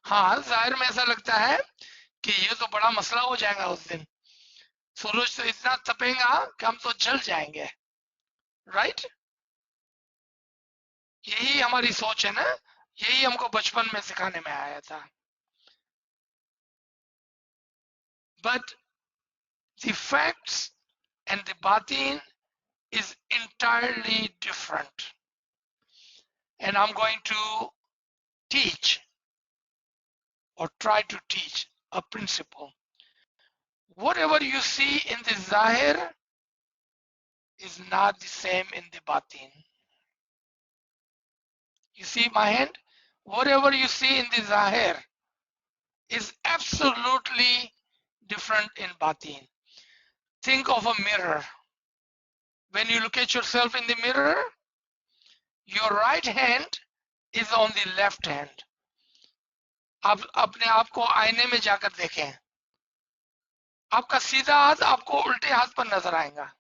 हाँ, जाहिर में ऐसा लगता है कि ये तो बड़ा मसला हो जाएगा उस दिन, सूरज तो इतना तपेगा कि हम तो जल जाएंगे, राइट? यही हमारी सोच है ना, यही हमको बचपन में सिखाने में आया था। But the facts and the batin is entirely different. And I'm going to teach or try to teach a principle. Whatever you see in the zahir is not the same in the batin. You see my hand? Whatever you see in the zahir is absolutely different in batin. Think of a mirror. When you look at yourself in the mirror, your right hand is on the left hand. आप अपने आप को आईने में जाकर देखें, आपका सीधा हाथ आपको उल्टे हाथ पर नजर आएगा,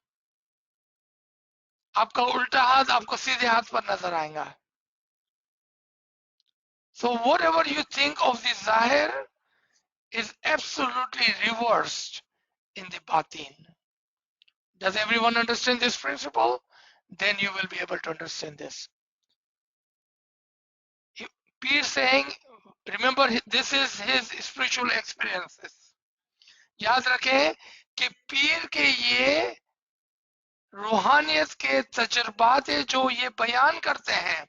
आपका उल्टा हाथ आपको सीधे हाथ पर नजर आएगा। So whatever you think of the zahir is absolutely reversed in the batin. Does everyone understand this principle? Then you will be able to understand this. Peer saying, remember this is his spiritual experiences. याद रखें कि पीर के ये रूहानियत के तजर्बात है जो ये बयान करते हैं।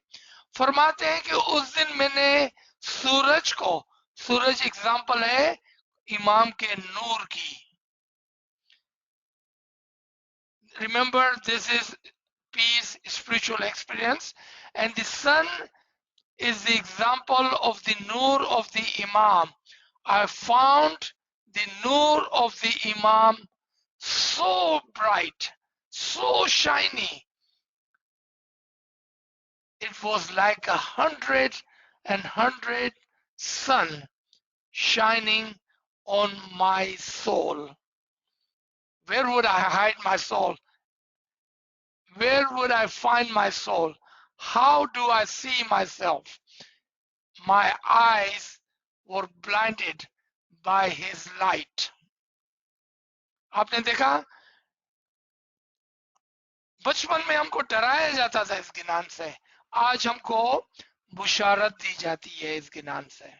फरमाते हैं कि उस दिन मैंने सूरज को, सूरज एग्जाम्पल है इमाम के नूर की। Remember, this is peace spiritual experience, and the sun is the example of the Noor of the Imam. I found the Noor of the Imam so bright, so shiny. It was like 100 sun shining on my soul. Where would I hide my soul? Where would I find my soul? How do I see myself? My eyes were blinded by his light. आपने देखा, बचपन में हमको डराया जाता था इस गिनान से, आज हमको बुशारत दी जाती है इस गिनान से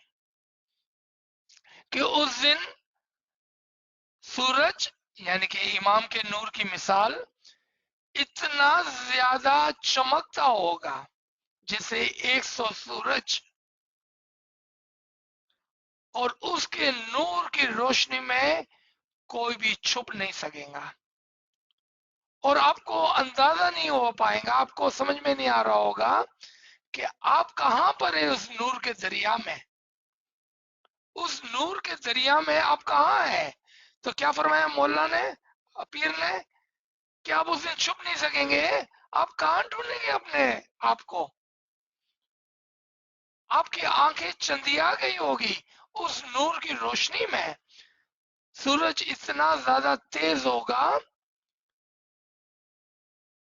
कि उस दिन सूरज यानी कि इमाम के नूर की मिसाल इतना ज्यादा चमकता होगा जैसे 100 सूरज, और उसके नूर की रोशनी में कोई भी छुप नहीं सकेगा और आपको अंदाजा नहीं हो पाएगा, आपको समझ में नहीं आ रहा होगा कि आप कहां पर है उस नूर के दरिया में। उस नूर के दरिया में आप कहां है? तो क्या फरमाया मौला ने, पीर ने, कि आप उस दिन छुप नहीं सकेंगे। आप कहां ढूंढेंगे अपने आप को? आपकी आंखें चंदिया गई होगी उस नूर की रोशनी में। सूरज इतना ज्यादा तेज होगा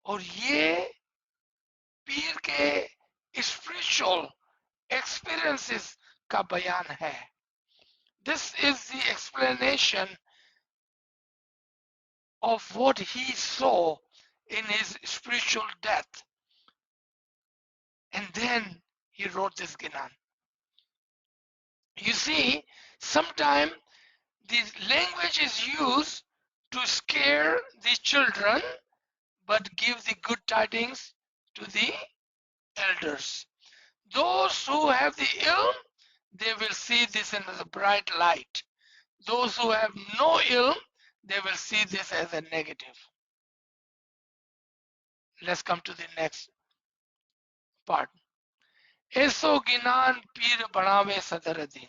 और ये पीर के स्पिरिचुअल एक्सपीरियंसेस का बयान है। This is the explanation of what he saw in his spiritual death. And then he wrote this Ginan. You see, sometimes the language is used to scare the children but give the good tidings to the elders. Those who have the ilm, they will see this in a bright light. Those who have no ilm, they will see this as a negative. Let's come to the next part. Eso Ginan Pir Banawe Sadaruddin.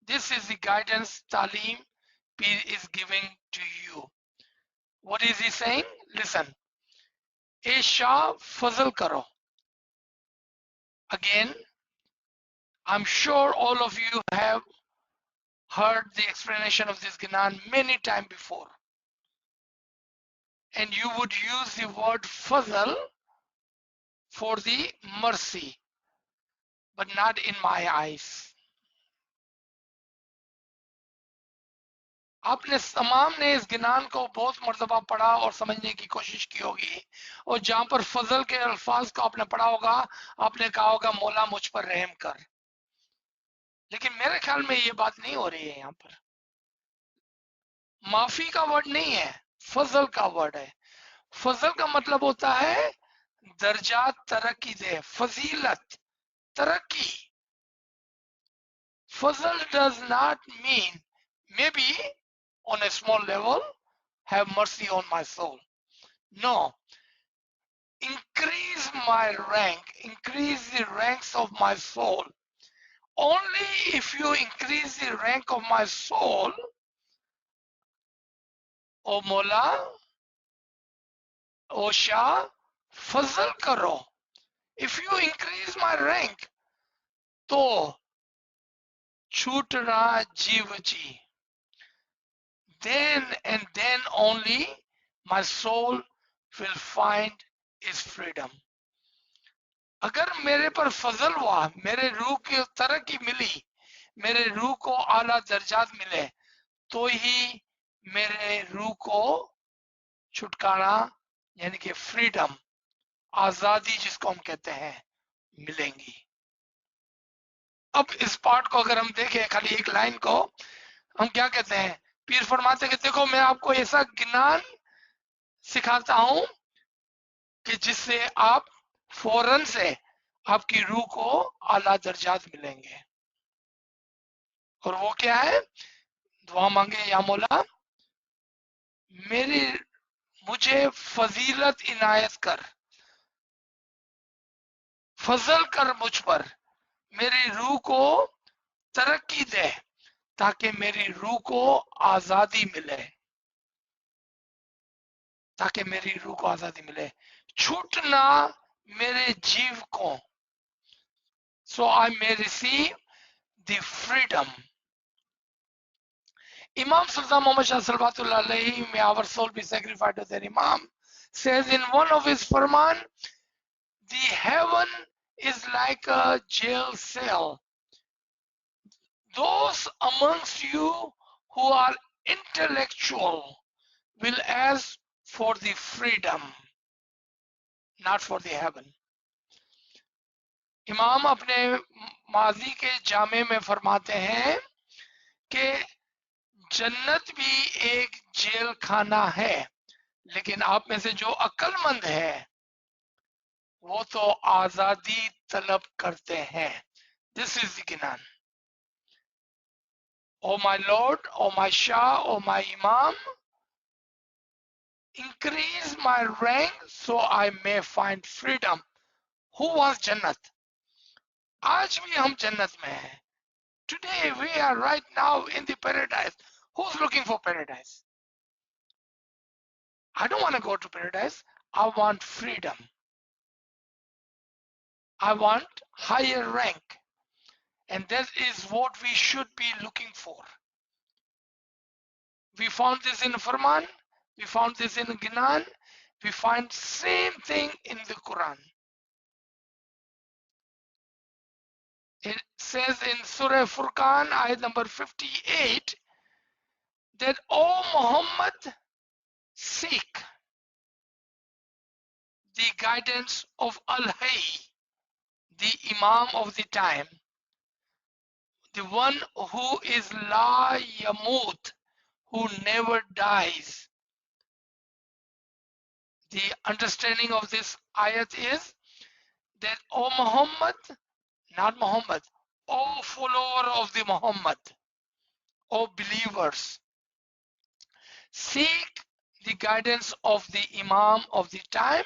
This is the guidance Talim Pir is giving to you. What is he saying? Listen. E Shah Fazal Karo. Again, I'm sure all of you have heard the explanation of this Ginan many times before. And you would use the word Fazal for the mercy, but not in my eyes. आपने तमाम ने इस गिनान को बहुत मर्तबा पढ़ा और समझने की कोशिश की होगी, और जहां पर फजल के अल्फाज को आपने पढ़ा होगा, आपने कहा होगा मौला मुझ पर रहम कर। लेकिन मेरे ख्याल में ये बात नहीं हो रही है। यहाँ पर माफी का वर्ड नहीं है, फजल का वर्ड है। फजल का मतलब होता है दर्जात तरक्की दे, फजीलत, तरक्की। फजल does not mean maybe on a small level have mercy on my soul. No, increase my rank, increase the ranks of my soul. Only if you increase the rank of my soul, O Mola, O Shah, fazal karo. If you increase my rank, to chutna jivaji. Then and then only my soul will find its freedom. अगर मेरे पर फजल हुआ, मेरे रूह की तरक्की मिली, मेरे रूह को आला दर्जात मिले, तो ही मेरे रूह को छुटकारा यानी कि फ्रीडम, आजादी जिसको हम कहते हैं, मिलेंगी। अब इस पार्ट को अगर हम देखें, खाली एक लाइन को, हम क्या कहते हैं? पीर फरमाते कि देखो मैं आपको ऐसा गिनान सिखाता हूं कि जिससे आप फौरन से आपकी रूह को आला दर्जात मिलेंगे। और वो क्या है? दुआ मांगे, या मौला मुझे फजीलत इनायत कर, फजल कर मुझ पर, मेरी रूह को तरक्की दे ताकि मेरी रूह को आजादी मिले, ताकि मेरी रूह को आजादी मिले, छूटना मेरे जीव को, so I may receive the freedom. Imam Sultan Muhammad Shah Salawatullah alayhi, may our soul be sacrificed to their Imam, says in one of his Farman, the heaven is like a jail cell. Those amongst you who are intellectual will ask for the freedom, not for the heaven. इमाम अपने माजी के जामे में फरमाते हैं कि जन्नत भी एक जेल खाना है, लेकिन आप में से जो अक्लमंद है वो तो आजादी तलब करते हैं. This is the Ginan. O my Lord, O my Shah, O my Imam, increase my rank so I may find freedom. Who wants Jannat? आज भी हम जन्नत में हैं. Today we are right now in the paradise. Who's looking for paradise? I don't want to go to paradise. I want freedom. I want higher rank. And that is what we should be looking for. We found this in Farman. We found this in Ginan. We find same thing in the Quran. It says in Surah Furqan, ayat number 58, that, O Muhammad, seek the guidance of Al-Hayy, the Imam of the time, the one who is La Yamut, who never dies. The understanding of this ayat is that, O Muhammad, not Muhammad, O follower of the Muhammad, O believers, seek the guidance of the Imam of the time,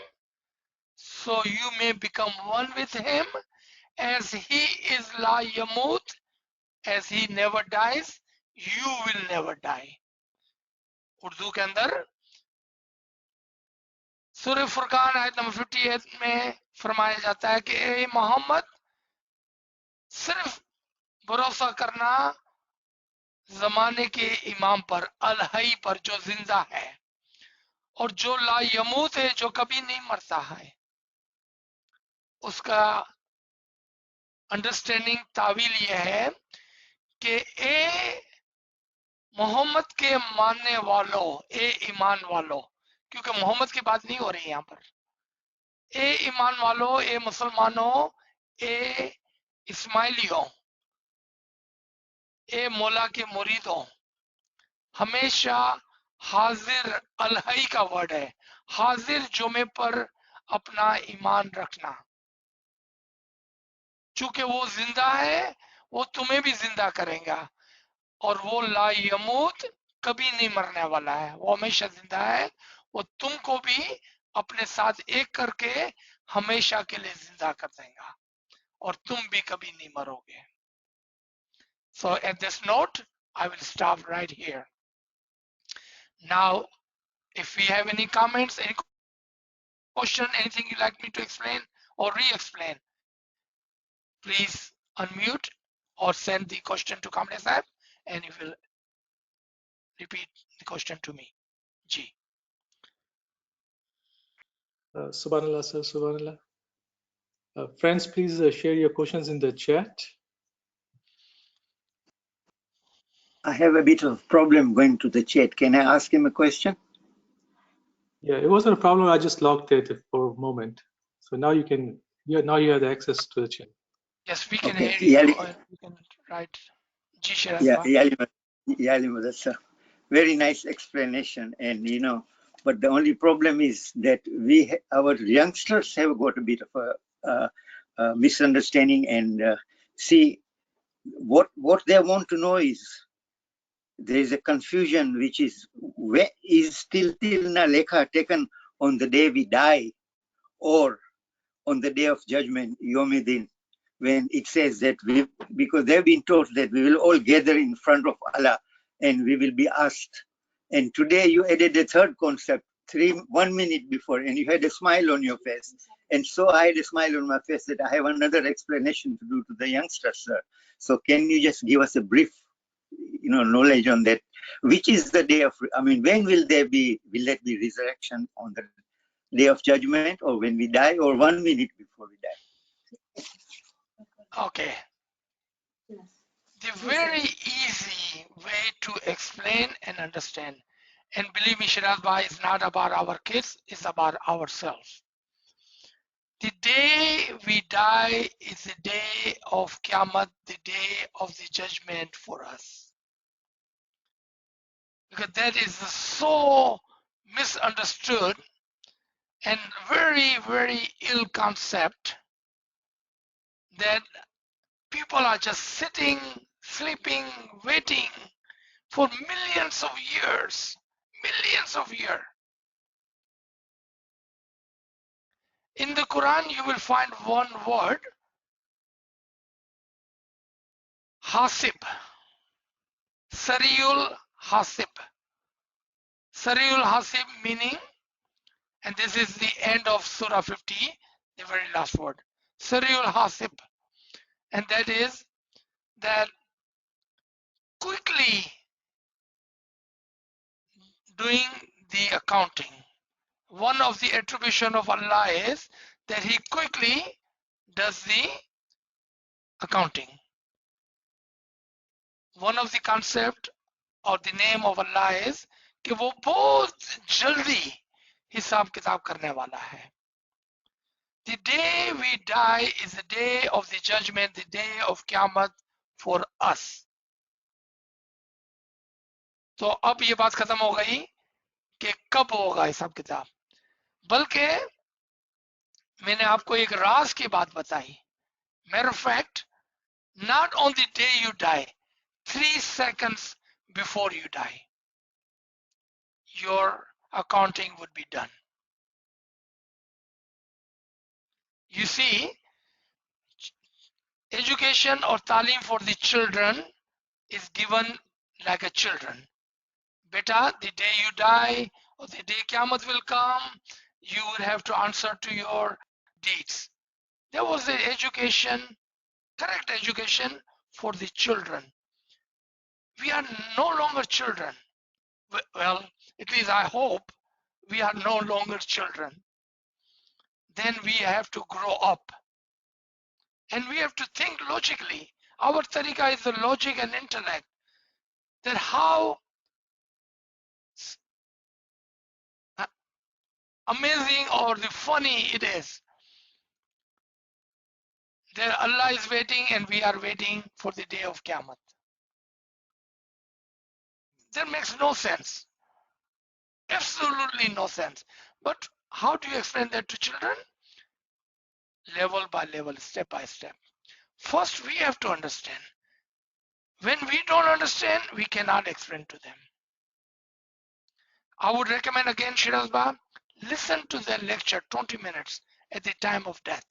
so you may become one with him, as he is La Yamut, as he never dies, you will never die. Urdu के अंदर सूरह फुरकान आयत number 58 में फरमाया जाता है कि ए मोहम्मद, सिर्फ भरोसा करना जमाने के इमाम पर, अल-हई पर, जो जिंदा है, और जो ला यमूत है, जो कभी नहीं मरता है. उसका अंडरस्टैंडिंग तावील यह है कि ए मोहम्मद के मानने वालों, ए ईमान वालों, क्योंकि मोहम्मद की बात नहीं हो रही यहाँ पर, ए ईमान वालों, ए मुसलमानों, ए इस्माइलियों, ए मौला के मुरीदों, हमेशा हाजिर, अल-हई का वर्ड है, हाजिर जुमे पर अपना ईमान रखना. चूंकि वो जिंदा है, वो तुम्हें भी जिंदा करेगा, और वो ला यमूत, कभी नहीं मरने वाला है, वो हमेशा जिंदा है, वो तुमको भी अपने साथ एक करके हमेशा के लिए जिंदा कर देगा, और तुम भी कभी नहीं मरोगे. So at this note, I will stop right here. Now, if we have any comments, any question, anything you'd like me to explain or re-explain, please unmute or send the question to Kamlesh Sahib, and he will repeat the question to me. Ji. Subhanallah, sir, Subhanallah. Friends, please share your questions in the chat. I have a bit of problem going to the chat. Can I ask him a question? Yeah, it wasn't a problem. I just locked it for a moment. So now you can, now you have the access to the chat. Yes, we can Okay. hear you. You can write. Ji Yeah, Shirazba. that's a very nice explanation. And but the only problem is that our youngsters have got a bit of a misunderstanding, and see what they want to know is, there is a confusion, which is, where is tilna lekha taken on the day we die, or on the day of judgment, Yomidin? when it says that because they've been taught that we will all gather in front of Allah and we will be asked. And today you added a third concept 1 minute before, and you had a smile on your face. And so I had a smile on my face that I have another explanation to do to the youngsters, sir. So can you just give us a brief, knowledge on that? Which is the day of, when will that be resurrection, on the day of judgment, or when we die, or 1 minute before we die? Okay. The very easy way to explain and understand, and believe me, Shiraz Bhai, is not about our kids, it's about ourselves. The day we die is the day of Qiyamah, the day of the judgment for us. Because that is so misunderstood and very, very ill concept that people are just sitting, sleeping, waiting for millions of years. In the Quran, you will find one word, hasib, Sariul Hasib. Sariul Hasib meaning, and this is the end of Surah 50, the very last word, Sariul Hasib. And that is that quickly doing the accounting. One of the attribution of Allah is that He quickly does the accounting. One of the concept or the name of Allah is कि वो बहुत जल्दी हिसाब किताब करने वाला है. The day we die is the day of the judgment, the day of Qiyamah for us. तो अब ये बात खत्म हो गई कि कब होगा हिसाब किताब, बल्कि मैंने आपको एक राज की बात बताई. Matter of fact, not on the day you die, 3 seconds before you die, your accounting would be done. You see, education or talim for the children is given like a children. Beta, the day you die or the day Qiyamah will come, you will have to answer to your deeds. There was the education, correct education for the children. We are no longer children. Well, at least I hope we are no longer children. Then we have to grow up. And we have to think logically. Our tariqah is the logic and intellect. That how amazing or the funny it is that Allah is waiting and we are waiting for the day of Qiyamah. That makes no sense. Absolutely no sense. But how do you explain that to children? Level by level, step by step. First, we have to understand. When we don't understand, we cannot explain to them. I would recommend again, Shiraz Bhai, listen to the lecture 20 minutes at the time of death.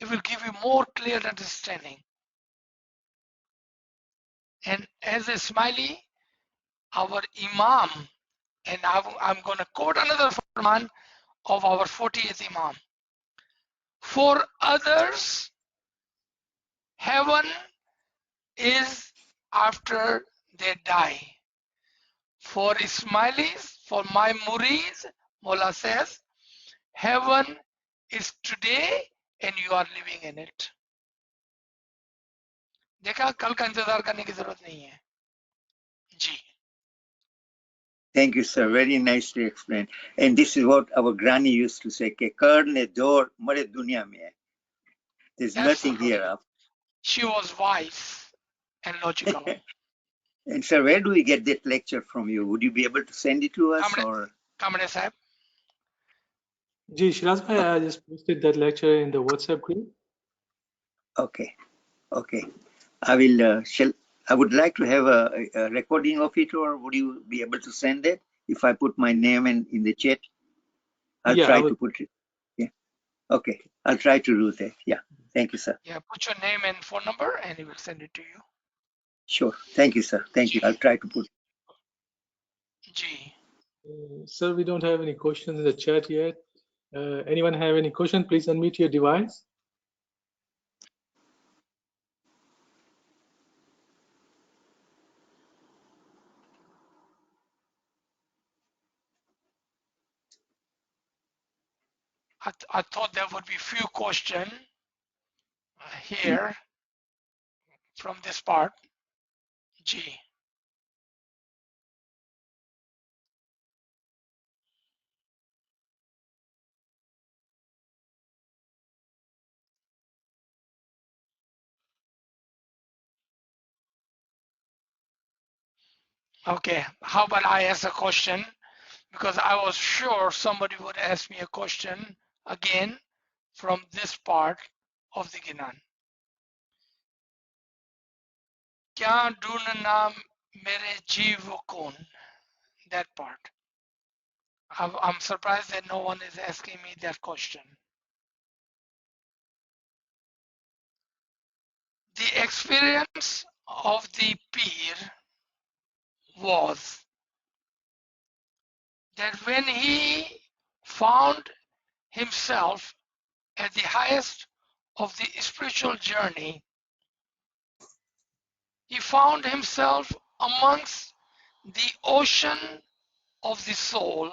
It will give you more clear understanding. And as a smiley, our Imam, and I'm going to quote another farman of our 40th Imam. For others, heaven is after they die. For Ismailis, for my Murids, Mola says, heaven is today and you are living in it. देखा, कल का इंतजार करने की जरूरत नहीं है. जी. Thank you, sir. Very nicely explained. And this is what our granny used to say, ke kar ne dor mare dunya mein hai. There's nothing here. She was wise and logical. And sir, where do we get that lecture from you? Would you be able to send it to us? Kamane Sahib. Ji, Shiraz Bhai, I just posted that lecture in the WhatsApp group. Okay. Okay. I will, I would like to have a recording of it, or would you be able to send it if I put my name in the chat? I'll try to put it. Yeah. Okay. I'll try to do that. Yeah. Thank you, sir. Yeah, put your name and phone number and he will send it to you. Sure. Thank you, sir. Thank you. I'll try to put. G. Sir, we don't have any questions in the chat yet. Anyone have any question? Please unmute your device. I thought there would be few questions here from this part. G. Okay, how about I ask a question? Because I was sure somebody would ask me a question again from this part of the Ginan. क्या ढूंढना मेरे जीव को? That part. I'm surprised that no one is asking me that question. The experience of the peer was that when he found himself at the highest of the spiritual journey, he found himself amongst the ocean of the soul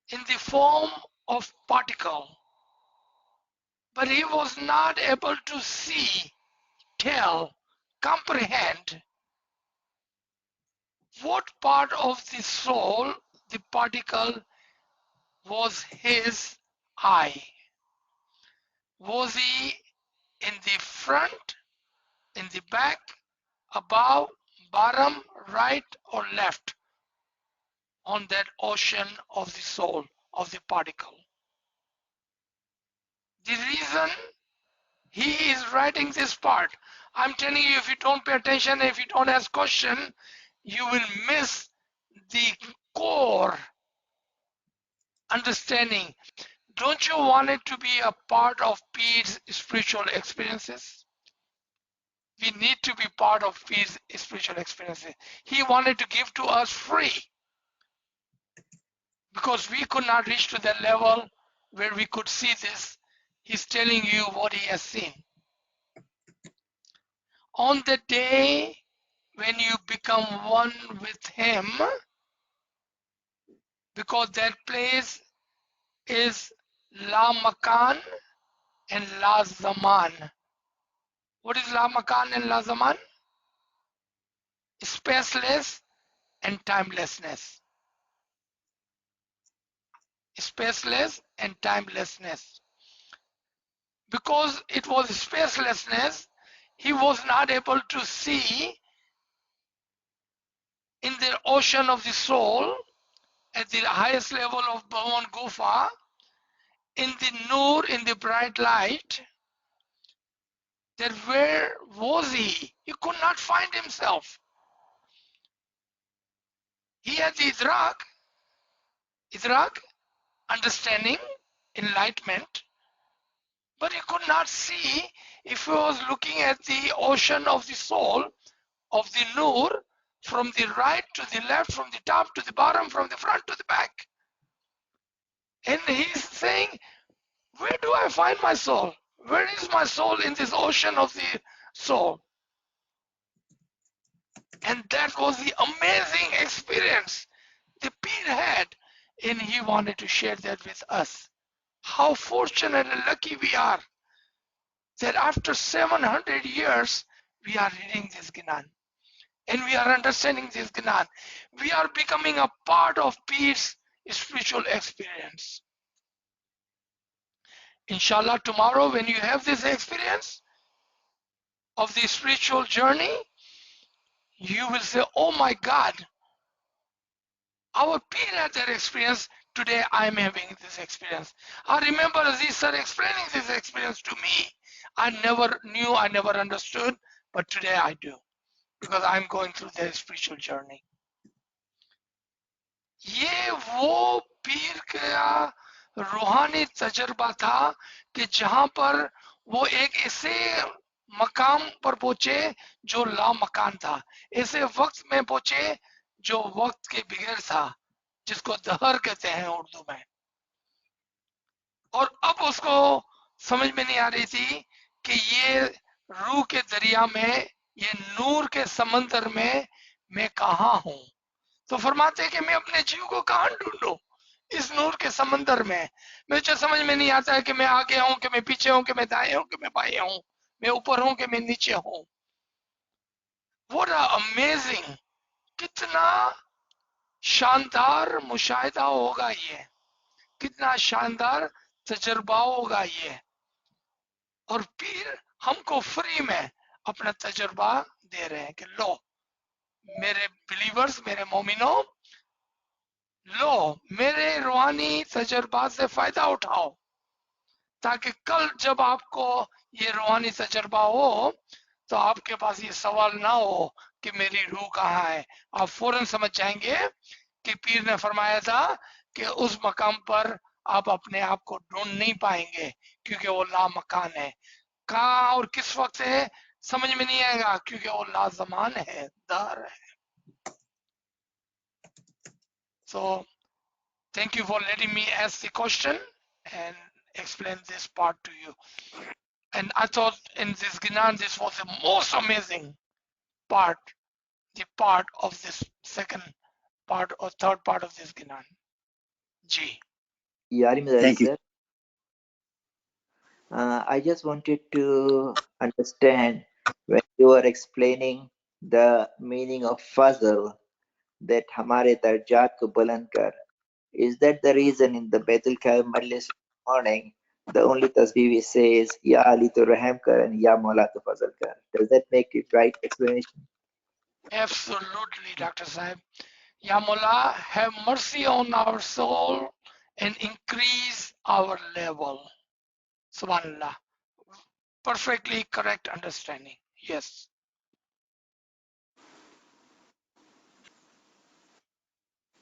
in the form of particle, but he was not able to see, tell, comprehend what part of the soul, the particle, was his I. Was he in the front, in the back, above, bottom, right, or left on that ocean of the soul, of the particle? The reason he is writing this part, I'm telling you, if you don't pay attention, if you don't ask question, you will miss the core understanding. Don't you want it to be a part of Pete's spiritual experiences? We need to be part of Pete's spiritual experiences. He wanted to give to us free because we could not reach to that level where we could see this. He's telling you what he has seen. On the day when you become one with him, because that place is La Makan and La Zaman. What is La Makan and La Zaman? Spaceless and timelessness. Spaceless and timelessness. Because it was spacelessness, he was not able to see in the ocean of the soul at the highest level of Bhavan Gufa, in the nur, in the bright light, that where was he? He could not find himself. He had the idrak, understanding, enlightenment, but he could not see if he was looking at the ocean of the soul, of the nur, from the right to the left, from the top to the bottom, from the front to the back. And he's saying, where do I find my soul? Where is my soul in this ocean of the soul? And that was the amazing experience the Peer had, and he wanted to share that with us. How fortunate and lucky we are that after 700 years, we are reading this Ginan. And we are understanding this Ginan. We are becoming a part of Peer's spiritual experience. Inshallah, tomorrow when you have this experience of the spiritual journey, you will say, oh my God, our Peer had that experience. Today I am having this experience. I remember Aziz sir explaining this experience to me. I never knew, I never understood, but today I do, because I'm going through the spiritual journey. ये वो पीर का रूहानी तजर्बा था कि जहां पर वो एक ऐसे मकाम पर पहुंचे जो ला मकान था, ऐसे वक्त में पहुंचे जो वक्त के बगैर था, जिसको दहर कहते हैं उर्दू में। और अब उसको समझ में नहीं आ रही थी कि ये रूह के दरिया में, ये नूर के समंदर में मैं कहाँ हूं। तो फरमाते हैं कि मैं अपने जीव को कहाँ ढूंढूं इस नूर के समंदर में। मुझे समझ में नहीं आता है कि मैं आगे हूं, कि मैं पीछे हूं, कि मैं दाएं हूं, कि मैं बाएं हूं, मैं ऊपर हूं, कि मैं नीचे हूं। व्हाट अमेजिंग, कितना शानदार मुशाहिदा होगा ये, कितना शानदार तजर्बा होगा ये। और फिर हमको फ्री में अपना तजर्बा दे रहे हैं कि लो मेरे बिलीवर्स, मेरे मोमिनो, लो मेरे रूहानी तजर्बा से फायदा उठाओ, ताकि कल जब आपको ये रूहानी तजर्बा हो तो आपके पास ये सवाल ना हो कि मेरी रूह कहाँ है। आप फौरन समझ जाएंगे कि पीर ने फरमाया था कि उस मकाम पर आप अपने आप को ढूंढ नहीं पाएंगे, क्योंकि वो ला मकान है। कहाँ और किस वक्त है समझ में नहीं आएगा, क्योंकि वो लाजमान है, दार है। So thank you for letting me ask the question and explain this part to you. And I thought in this Ginan, this was the most amazing part, the part of this second part or third part of this Ginan. G. Yarim Thank you. sir, I just wanted to understand when you were explaining the meaning of fazl, that hamare darjat ko buland kar. Is that the reason in the Baitul Kalam Majlis morning, the only tasbih we say is Ya Ali to Raham kar and Ya Mawla to Fazl kar? Does that make it right explanation? Absolutely, Dr. Saib. Ya Mullah, have mercy on our soul and increase our level. Subhanallah. Perfectly correct understanding. Yes.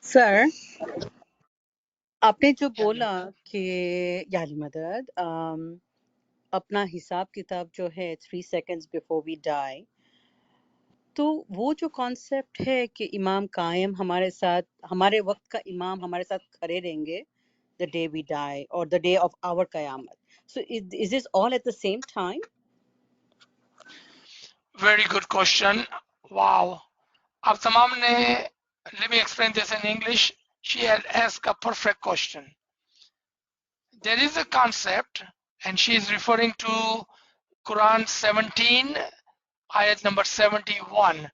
Sir, आपने जो Yeah. बोला कि याली मदद अपना हिसाब किताब जो है 3 seconds before we die, तो वो जो कॉन्सेप्ट है कि इमाम कायम हमारे साथ, हमारे वक्त का इमाम हमारे साथ खड़े रहेंगे the day we die or the day of our qiyamah. So is this all at the same time? Very good question. Wow. Ab tamam ne, let me explain this in English. She had asked a perfect question. There is a concept, and she is referring to Quran 17, ayat number 71,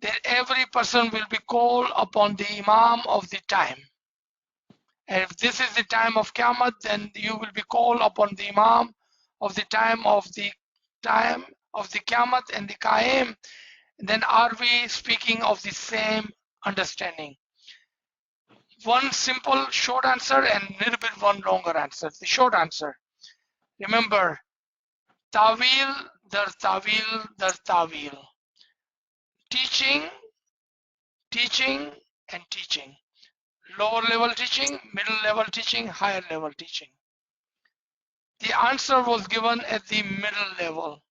that every person will be called upon the Imam of the time. And if this is the time of Qiyamah, then you will be called upon the Imam of the time of the Qiyamah and the Qaim. Then are we speaking of the same understanding? One simple short answer and a little bit one longer answer. The short answer, remember, Tawil, dar Tawil, dar Tawil. Teaching, teaching, and teaching. Lower level teaching, middle level teaching, higher level teaching. The answer was given at the middle level.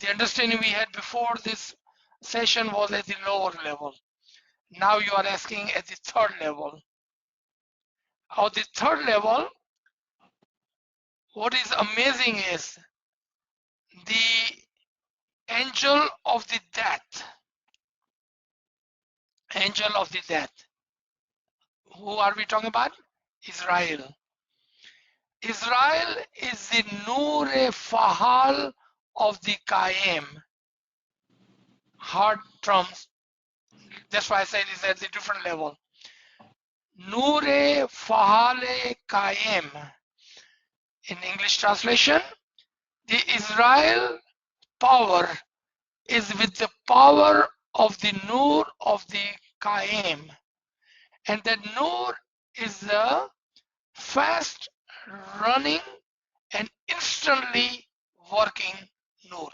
The understanding we had before this session was at the lower level. Now you are asking at the third level. At the third level, what is amazing is the angel of the death. Angel of the death. Who are we talking about? Israel. Israel is the Noor-e Fahal of the Qaim. Hard terms. That's why I said it's at the different level. Noor-e Fahal Qaim. In English translation, the Israel power is with the power of the Noor of the Qaim. And that Noor is the fast running and instantly working Noor.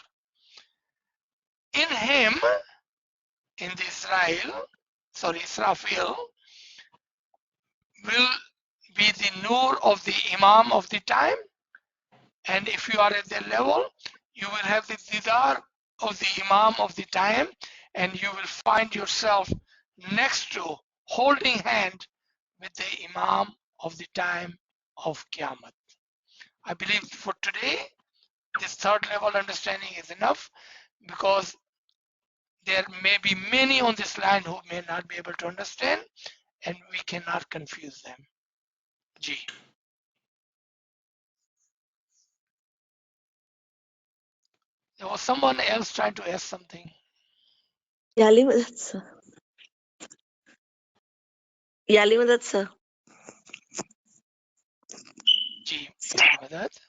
In him, in the Israfil, will be the nur of the Imam of the time, and if you are at their level, you will have the didar of the Imam of the time, and you will find yourself next to, holding hand with the Imam of the time of Qiyamah. I believe for today, this third level understanding is enough, because there may be many on this line who may not be able to understand, and we cannot confuse them. Ji. There was someone else trying to ask something. Yali Madad sir. Yali Madad sir. Ji, Yali Madad.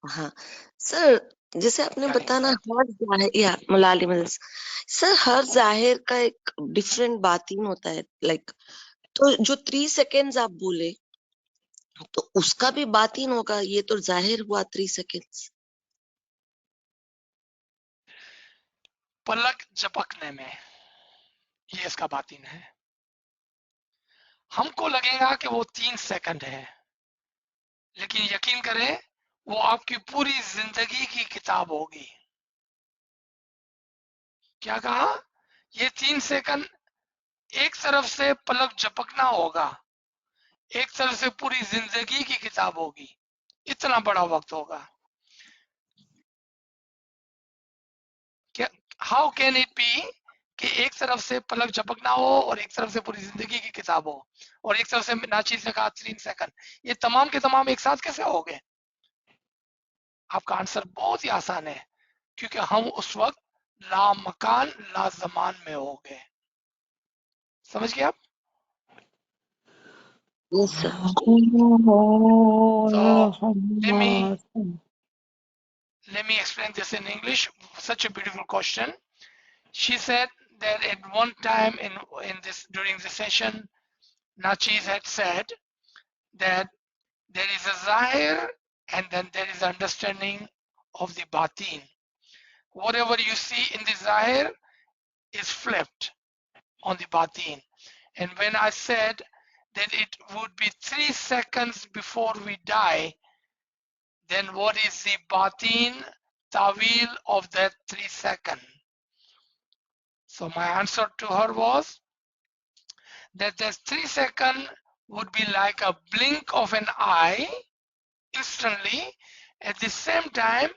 हाँ sir, जैसे आपने याली बताना मदद। हर जाहिर या मुलाली मदद sir, हर जाहिर का एक डिफरेंट बातीन होता है, लाइक तो जो 3 सेकेंड्स आप बोले तो उसका भी बातीन होगा, ये तो जाहिर हुआ 3 सेकेंड्स। पलक झपकने में ये इसका बातिन है। हमको लगेगा कि वो 3 सेकंड है, लेकिन यकीन करें वो आपकी पूरी जिंदगी की किताब होगी। क्या कहा? ये 3 सेकंड एक तरफ से पलक झपकना होगा, एक तरफ से पूरी जिंदगी की किताब होगी। इतना बड़ा वक्त होगा। क्या, हाउ कैन इट बी कि एक तरफ से पलक झपकना हो और एक तरफ से पूरी जिंदगी की किताब हो, और एक तरफ से नाचीज ने कहा 3 सेकंड, ये तमाम के तमाम एक साथ कैसे हो गए? आपका आंसर बहुत ही आसान है, क्योंकि हम उस वक्त ला मकान ला जमान में हो गए। समझ गए आप? Yes sir. So let me explain this in English. Such a beautiful question. She said that at one time in this, during the session, Nachiz had said that there is a zahir and then there is understanding of the batin. Whatever you see in the zahir is flipped on the batin. And when I said that it would be 3 seconds before we die, then what is the batin tawil of that 3 seconds? So my answer to her was that the 3 seconds would be like a blink of an eye, instantly. At the same time,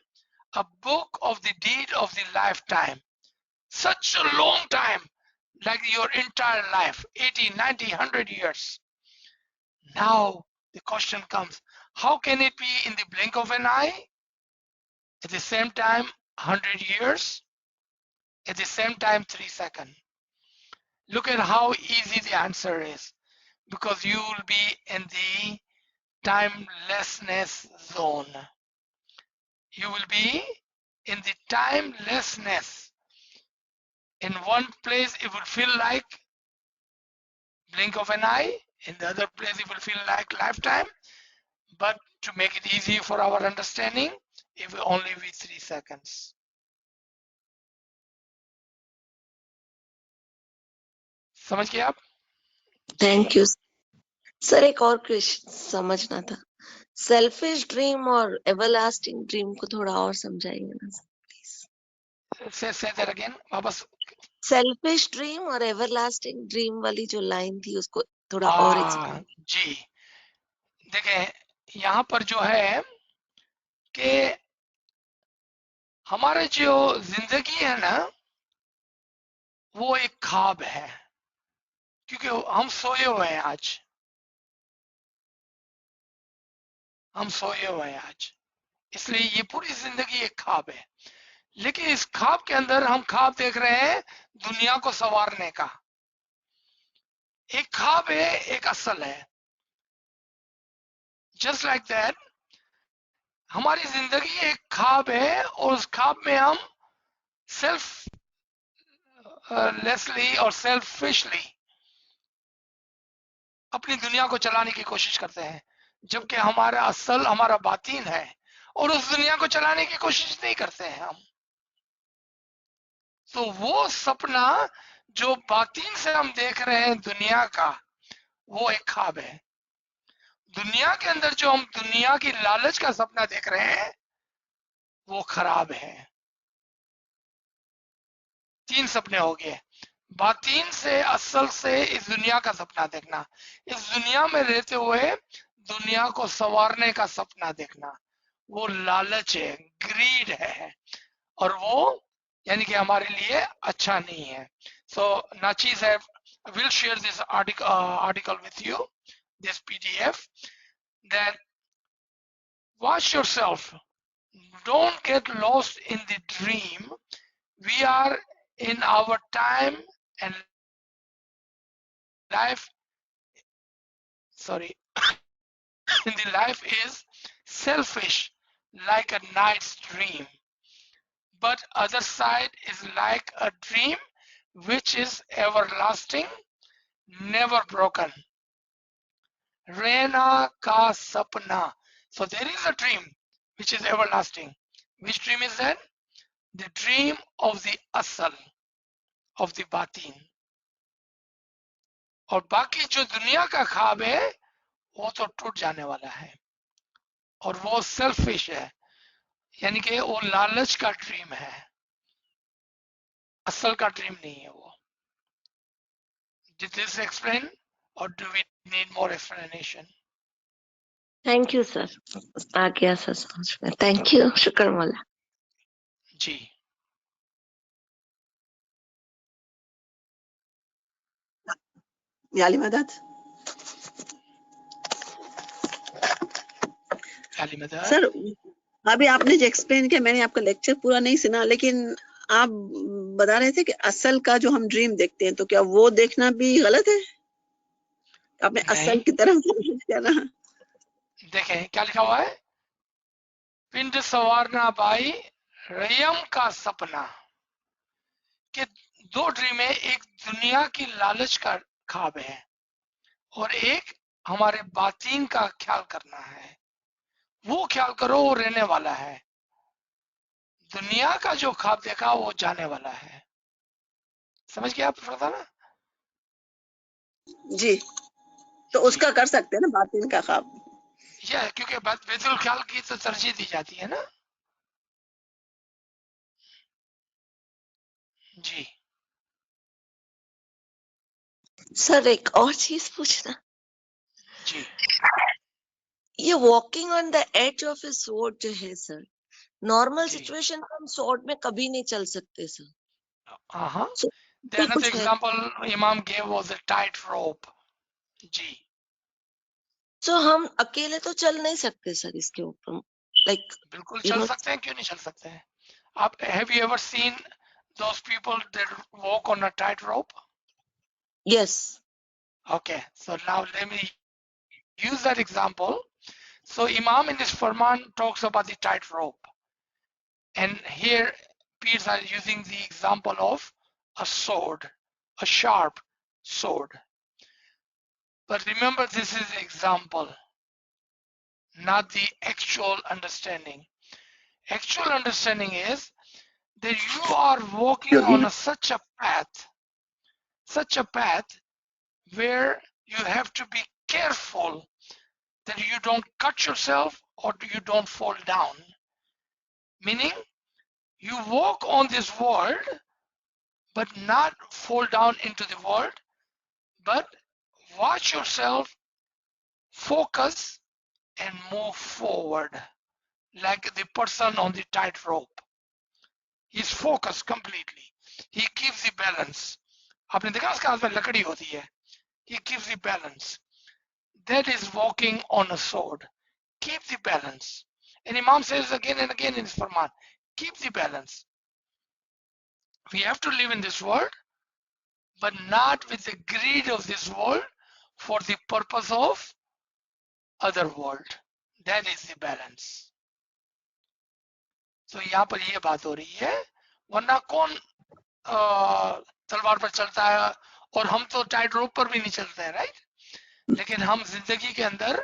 a book of the deed of the lifetime. Such a long time, like your entire life, 80, 90, 100 years. Now the question comes, how can it be in the blink of an eye? At the same time, 100 years. At the same time, 3 seconds. Look at how easy the answer is, because you will be in the timelessness zone. You will be in the timelessness. In one place, it will feel like blink of an eye. In the other place, it will feel like lifetime. But to make it easy for our understanding, it will only be 3 seconds. समझ गए आप? Thank you sir. एक और question समझना था, selfish dream और everlasting dream को थोड़ा और समझाइए ना sir please. Say that again. वापस। सेल्फिश ड्रीम और एवरलास्टिंग ड्रीम वाली जो लाइन थी उसको थोड़ा और जी देखें, यहाँ पर जो है कि हमारे जो जिंदगी है ना, वो एक ख्वाब है, क्योंकि हम सोए हुए हैं आज, हम सोए हुए हैं आज, इसलिए ये पूरी जिंदगी एक ख्वाब है। लेकिन इस ख्वाब के अंदर हम ख्वाब देख रहे हैं दुनिया को संवारने का। एक ख्वाब है, एक असल है। जस्ट लाइक दैट, हमारी जिंदगी एक ख्वाब है, और उस ख्वाब में हम सेल्फ लेसली और सेल्फिशली अपनी दुनिया को चलाने की कोशिश करते हैं, जबकि हमारा असल, हमारा बातीन है, और उस दुनिया को चलाने की कोशिश नहीं करते हैं हम। तो वो सपना जो बातीन से हम देख रहे हैं दुनिया का, वो एक ख्वाब है। दुनिया के अंदर जो हम दुनिया की लालच का सपना देख रहे हैं वो खराब है। 3 सपने हो गए, बातीन से, असल से इस दुनिया का सपना देखना, इस दुनिया में रहते हुए दुनिया को संवारने का सपना देखना, वो लालच है, ग्रीड है, और वो यानी कि हमारे लिए अच्छा नहीं है। सो नाचीज है, will share this article with you, this PDF, that watch yourself, don't get lost in the dream. We are in our time and life, sorry, the life is selfish like a night's dream, but other side is like a dream which is everlasting, never broken. Rena ka sapna. So there is a dream which is everlasting. Which dream is that? The dream of the asal, of the batin. और बाकी जो दुनिया का ख्वाब है वो तो टूट जाने वाला है, और वो सेल्फिश है, यानी कि वो लालच का ड्रीम है, असल का ड्रीम नहीं है वो। Did this explain or do we need more explanation? Thank you sir, आ गया सर समझ में। थैंक यू, शुक्र मौला। जी। याली मदद याली मदद। सर, अभी आपने जो एक्सप्लेन किया, मैंने आपका लेक्चर पूरा नहीं सुना, लेकिन आप बता रहे थे कि असल का जो हम ड्रीम देखते हैं, तो क्या वो देखना भी गलत है? आपने असल की तरफ क्या ना? देखें क्या लिखा हुआ है, पिंड सवारना बाई रयम का सपना, कि 2 ड्रीम है, एक दुनिया की लालच का ख्वाब है और एक हमारे बातीन का ख्याल करना है। वो ख्याल करो, वो रहने वाला है, दुनिया का जो ख्वाब देखा वो जाने वाला है। समझ गए आप फरदाना? जी, तो उसका कर सकते हैं ना, बातिन का ख्वाब। यह क्योंकि बेतुल ख्याल की तो तरजीह दी जाती है ना। जी सर एक और चीज पूछना, जी। ये walking on the edge of a sword जो है सर, नॉर्मल जी सिचुएशन में हम स्वॉर्ड में कभी नहीं चल सकते सर। हाँ, So, the another कुछ है, example Imam gave was a tight rope. जी तो हम अकेले तो चल नहीं सकते सर इसके ऊपर, लाइक बिल्कुल यू चल नो। सकते हैं, क्यों नहीं चल सकते हैं आप? Have you ever seen those people that walk on a tight rope? Yes, Okay, so now let me use that example. So Imam in this Farman talks about the tight rope, and here peers are using the example of a sword, a sharp sword. But remember, this is the example, not the actual understanding. Actual understanding is that you are walking on such a path where you have to be careful that you don't cut yourself or you don't fall down. Meaning, you walk on this world, but not fall down into the world, but watch yourself, focus, and move forward like the person on the tightrope. He's focused completely. He keeps the balance. आपने देखा उसके हाथ में लकड़ी होती है. He keeps the balance. That is walking on a sword. Keep the balance. And Imam says again and again in his Farman, keep the balance. We have to live in this world, but not with the greed of this world for the purpose of other world. That is the balance. So यहाँ पर ये बात हो रही है, वरना कौन तलवार पर चलता है, और हम तो टाइट रोप पर भी नहीं चलते हैं, राइट? लेकिन हम जिंदगी के अंदर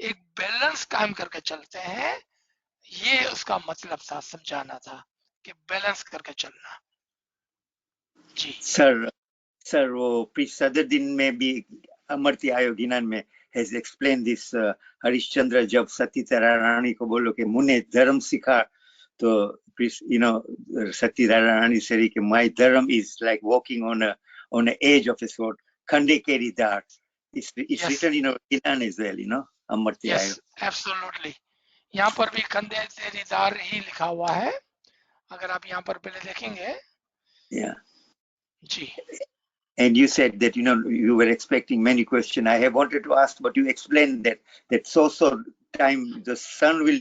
एक बैलेंस कायम करके चलते हैं, ये उसका मतलब था, समझाना था कि बैलेंस करके चलना। जी सर वो सदर दिन में भी अमरती आयो गिनान में has explained this. Harishchandra jab Sati Rani ko bolo ke mune dharam sikha, to Sati Rani said ke my dharam is like walking on the edge of a sword. Khande keri dar. It's Yes. written in our Ginan as well, Amartya. Yes, absolutely. यहाँ पर भी कंधे तेरी दार ही लिखा हुआ है, अगर आप यहाँ पर पहले देखेंगे। Yeah. Ji. And you said that you were expecting many questions. I have wanted to ask, but you explained that so time the sun will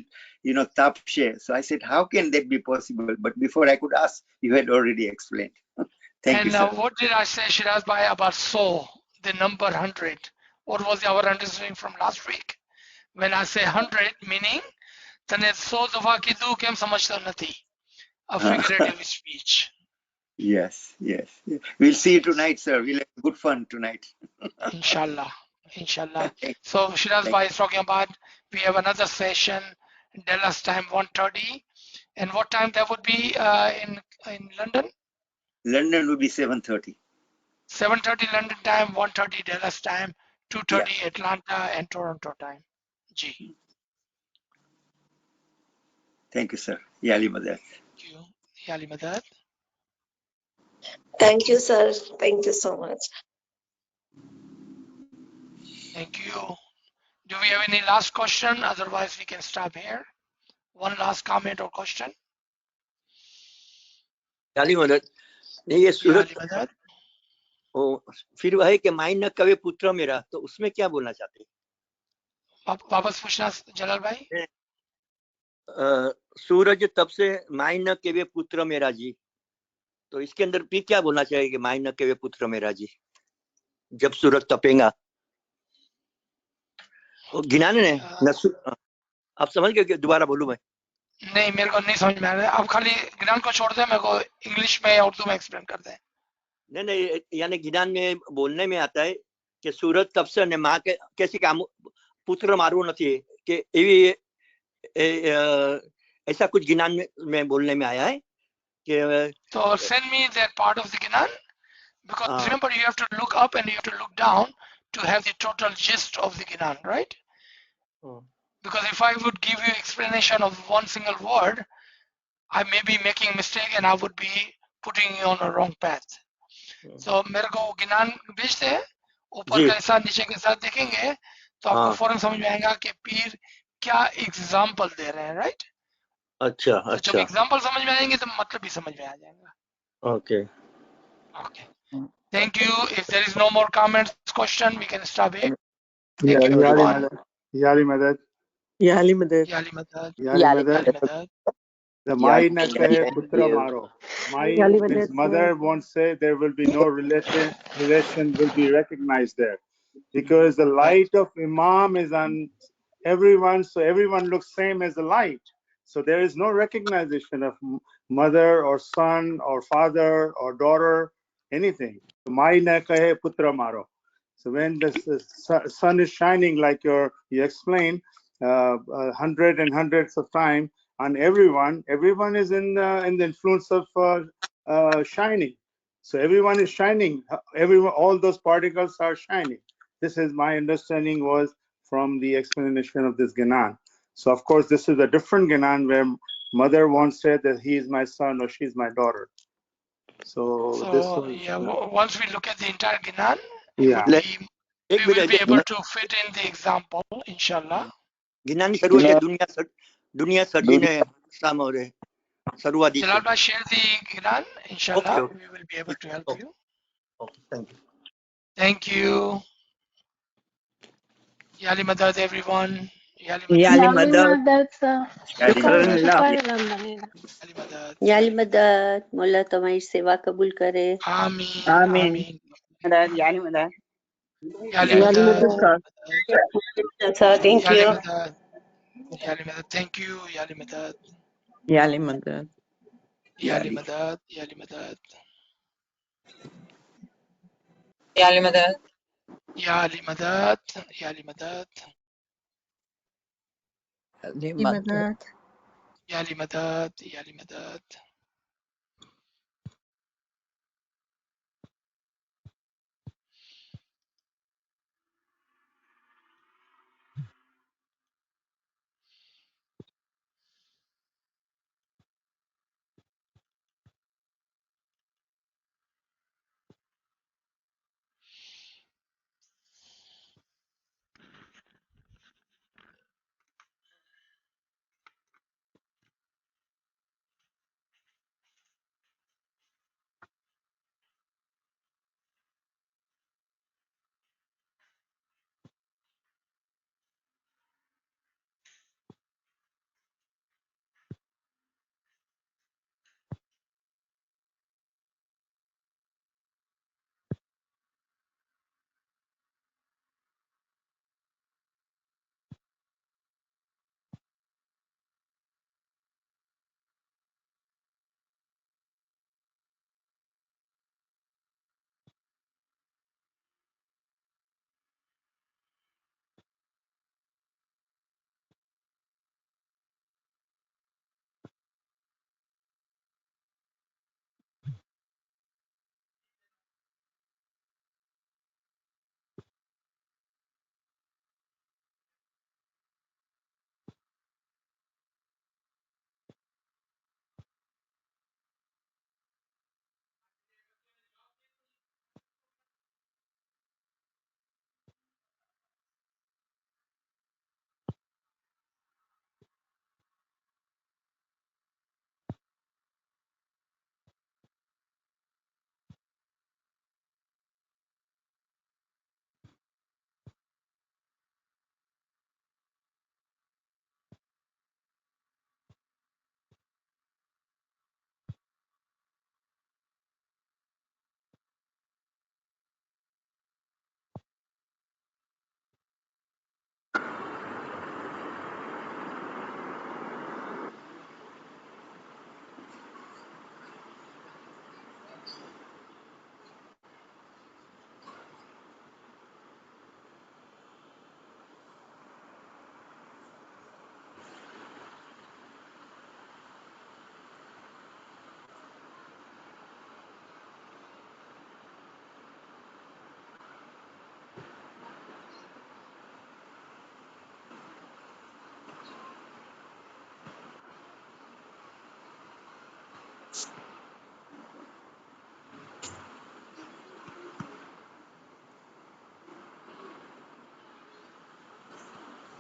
tapshe. So I said, how can that be possible? But before I could ask, you had already explained. Thank you, sir. What did I say, Shiraz Bhai, about so, the number 100? What was our understanding from last week? When I say 100, meaning तने 100 दफा कीधु केम समझता नथी, a figurative speech. Yes. We'll see you tonight, sir. We'll have good fun tonight. Inshallah. So Shiraz Bhai is talking about we have another session, Dallas time 1:30, and what time that would be in London? London would be 7:30. 7:30 London time, 1:30 Dallas time, 2:30 Atlanta and Toronto time. Ji. Thank you, sir. Yali Madad. Thank you. Yali Madad. Thank you, sir. Thank you so much. Thank you. Do we have any last question? Otherwise, we can stop here. One last comment or question? याली मदद नहीं, ये सूरत Yali Madad. फिर वह है कि mine न कवे पुत्र मेरा, तो उसमें क्या बोलना चाहते हैं? वापस पूछना जलाल भाई। सूरज तब से माइन न कवे पुत्र मेरा जी, तो इसके अंदर भी क्या बोलना चाहिए कि माइन न कवे पुत्र मेरा जी, जब सूरज तपेगा? गिनान ने आप समझ गए कि दोबारा बोलूं मैं? नहीं, मेरे को नहीं समझ में आ रहा है। आप खाली गिनान को छोड़ दे, मेरे को इंग्लिश में उर्दू में एक्सप्लेन कर दे। नहीं, यानी गिनान में बोलने में आता है कि सूरज तब से ने मां के कैसे काम पुत्र मारू नहीं कि ऐसा कुछ गिनान में बोलने में आया है कि So send me that part of the Ginan, because remember you have to look up and you have to look down to have the total gist of the Ginan, right? Because if I would give you explanation of one single word, I may be making mistake and I would be putting you on a wrong path. So मेरे को गिनान भेज दे, ऊपर का हिस्सा नीचे के साथ देखेंगे तो आपको फौरन समझ में आएगा कि पीर क्या एग्जाम्पल दे रहे हैं, राइट? अच्छा तो जब एग्जाम्पल समझ में आएंगे तो मतलब भी समझ में आ जाएगा। Okay. Thank you. If there is no more comments, question, we can stop here. Thank you, everyone. Yali Madad. Yali Madad. The Mai na kahe putra maro. Mai means mother won't say, there will be no relation will be recognized there, because the light of Imam is on everyone, so everyone looks same as the light. So there is no recognition of mother or son or father or daughter, anything. Mai na kahe putra maro. So when the sun is shining, like you explained, hundreds and hundreds of times on everyone is in the influence of shining. So everyone is shining. All those particles are shining. This is my understanding was from the explanation of this Ginan. So of course this is a different Ginan where mother once said that he is my son or she is my daughter. So this was, once we look at the entire Ginan, we will be able to fit in the example, inshallah. गिनान शरूआत दुनिया सर्जिने सामोरे शरूआती Jalal bhai, share the Ginan, inshallah. We will be able to help you. Okay, thank you. Thank you. Yali Madad, everyone. Yali Madad. Yali Madad. मौला तुम्हारी सेवा कबूल करे। आमीन। Yali Madad. Yali Madad. Sir, thank you. Yali Madad, thank you. Yali Madad. Yali Madad. Yali Madad. Yali Madad. Yali Madad. Yali Madad. Yali Madad. Yali Madad. Yali Madad. Yali Madad.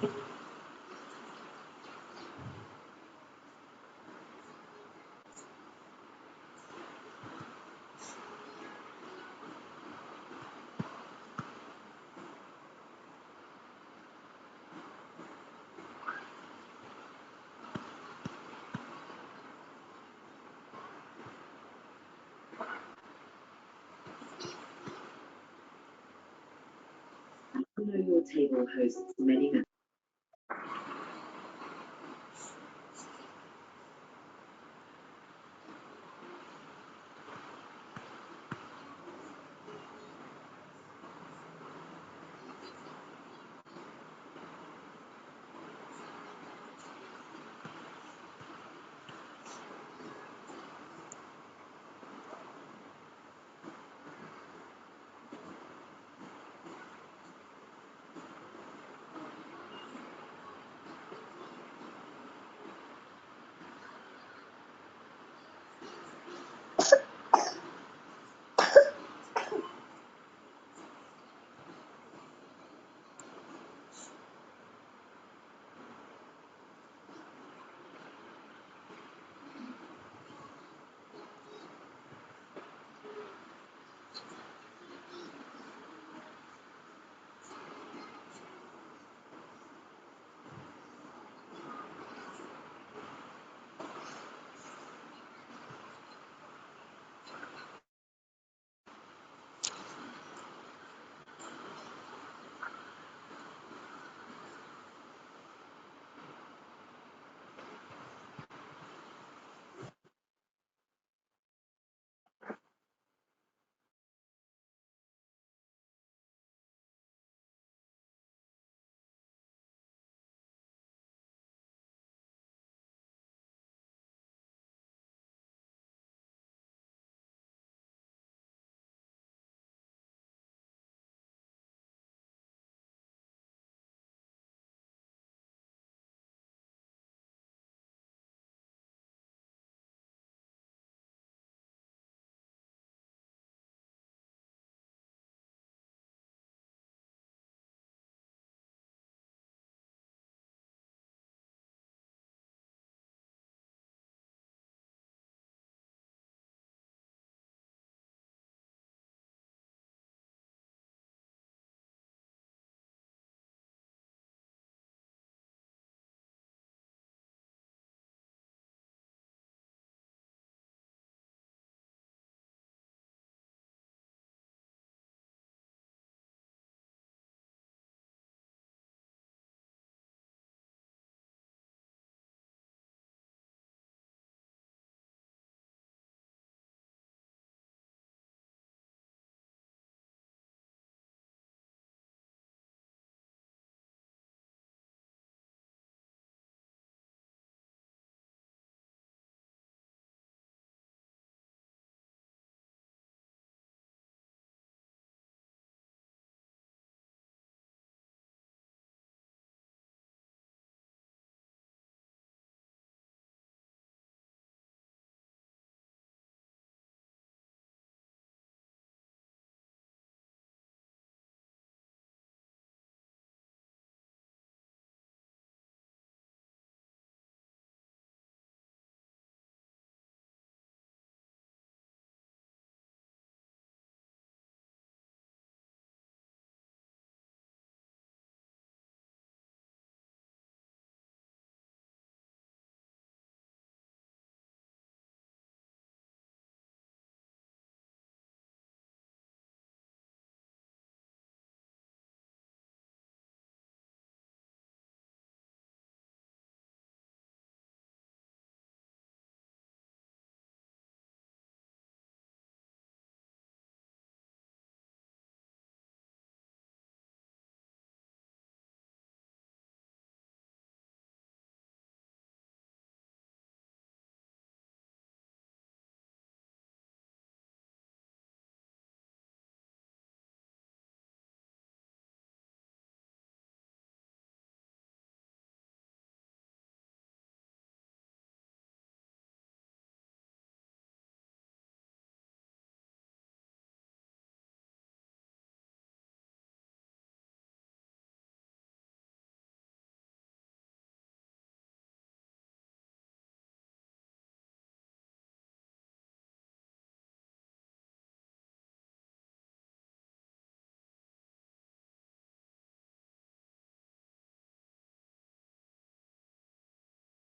Your table hosts many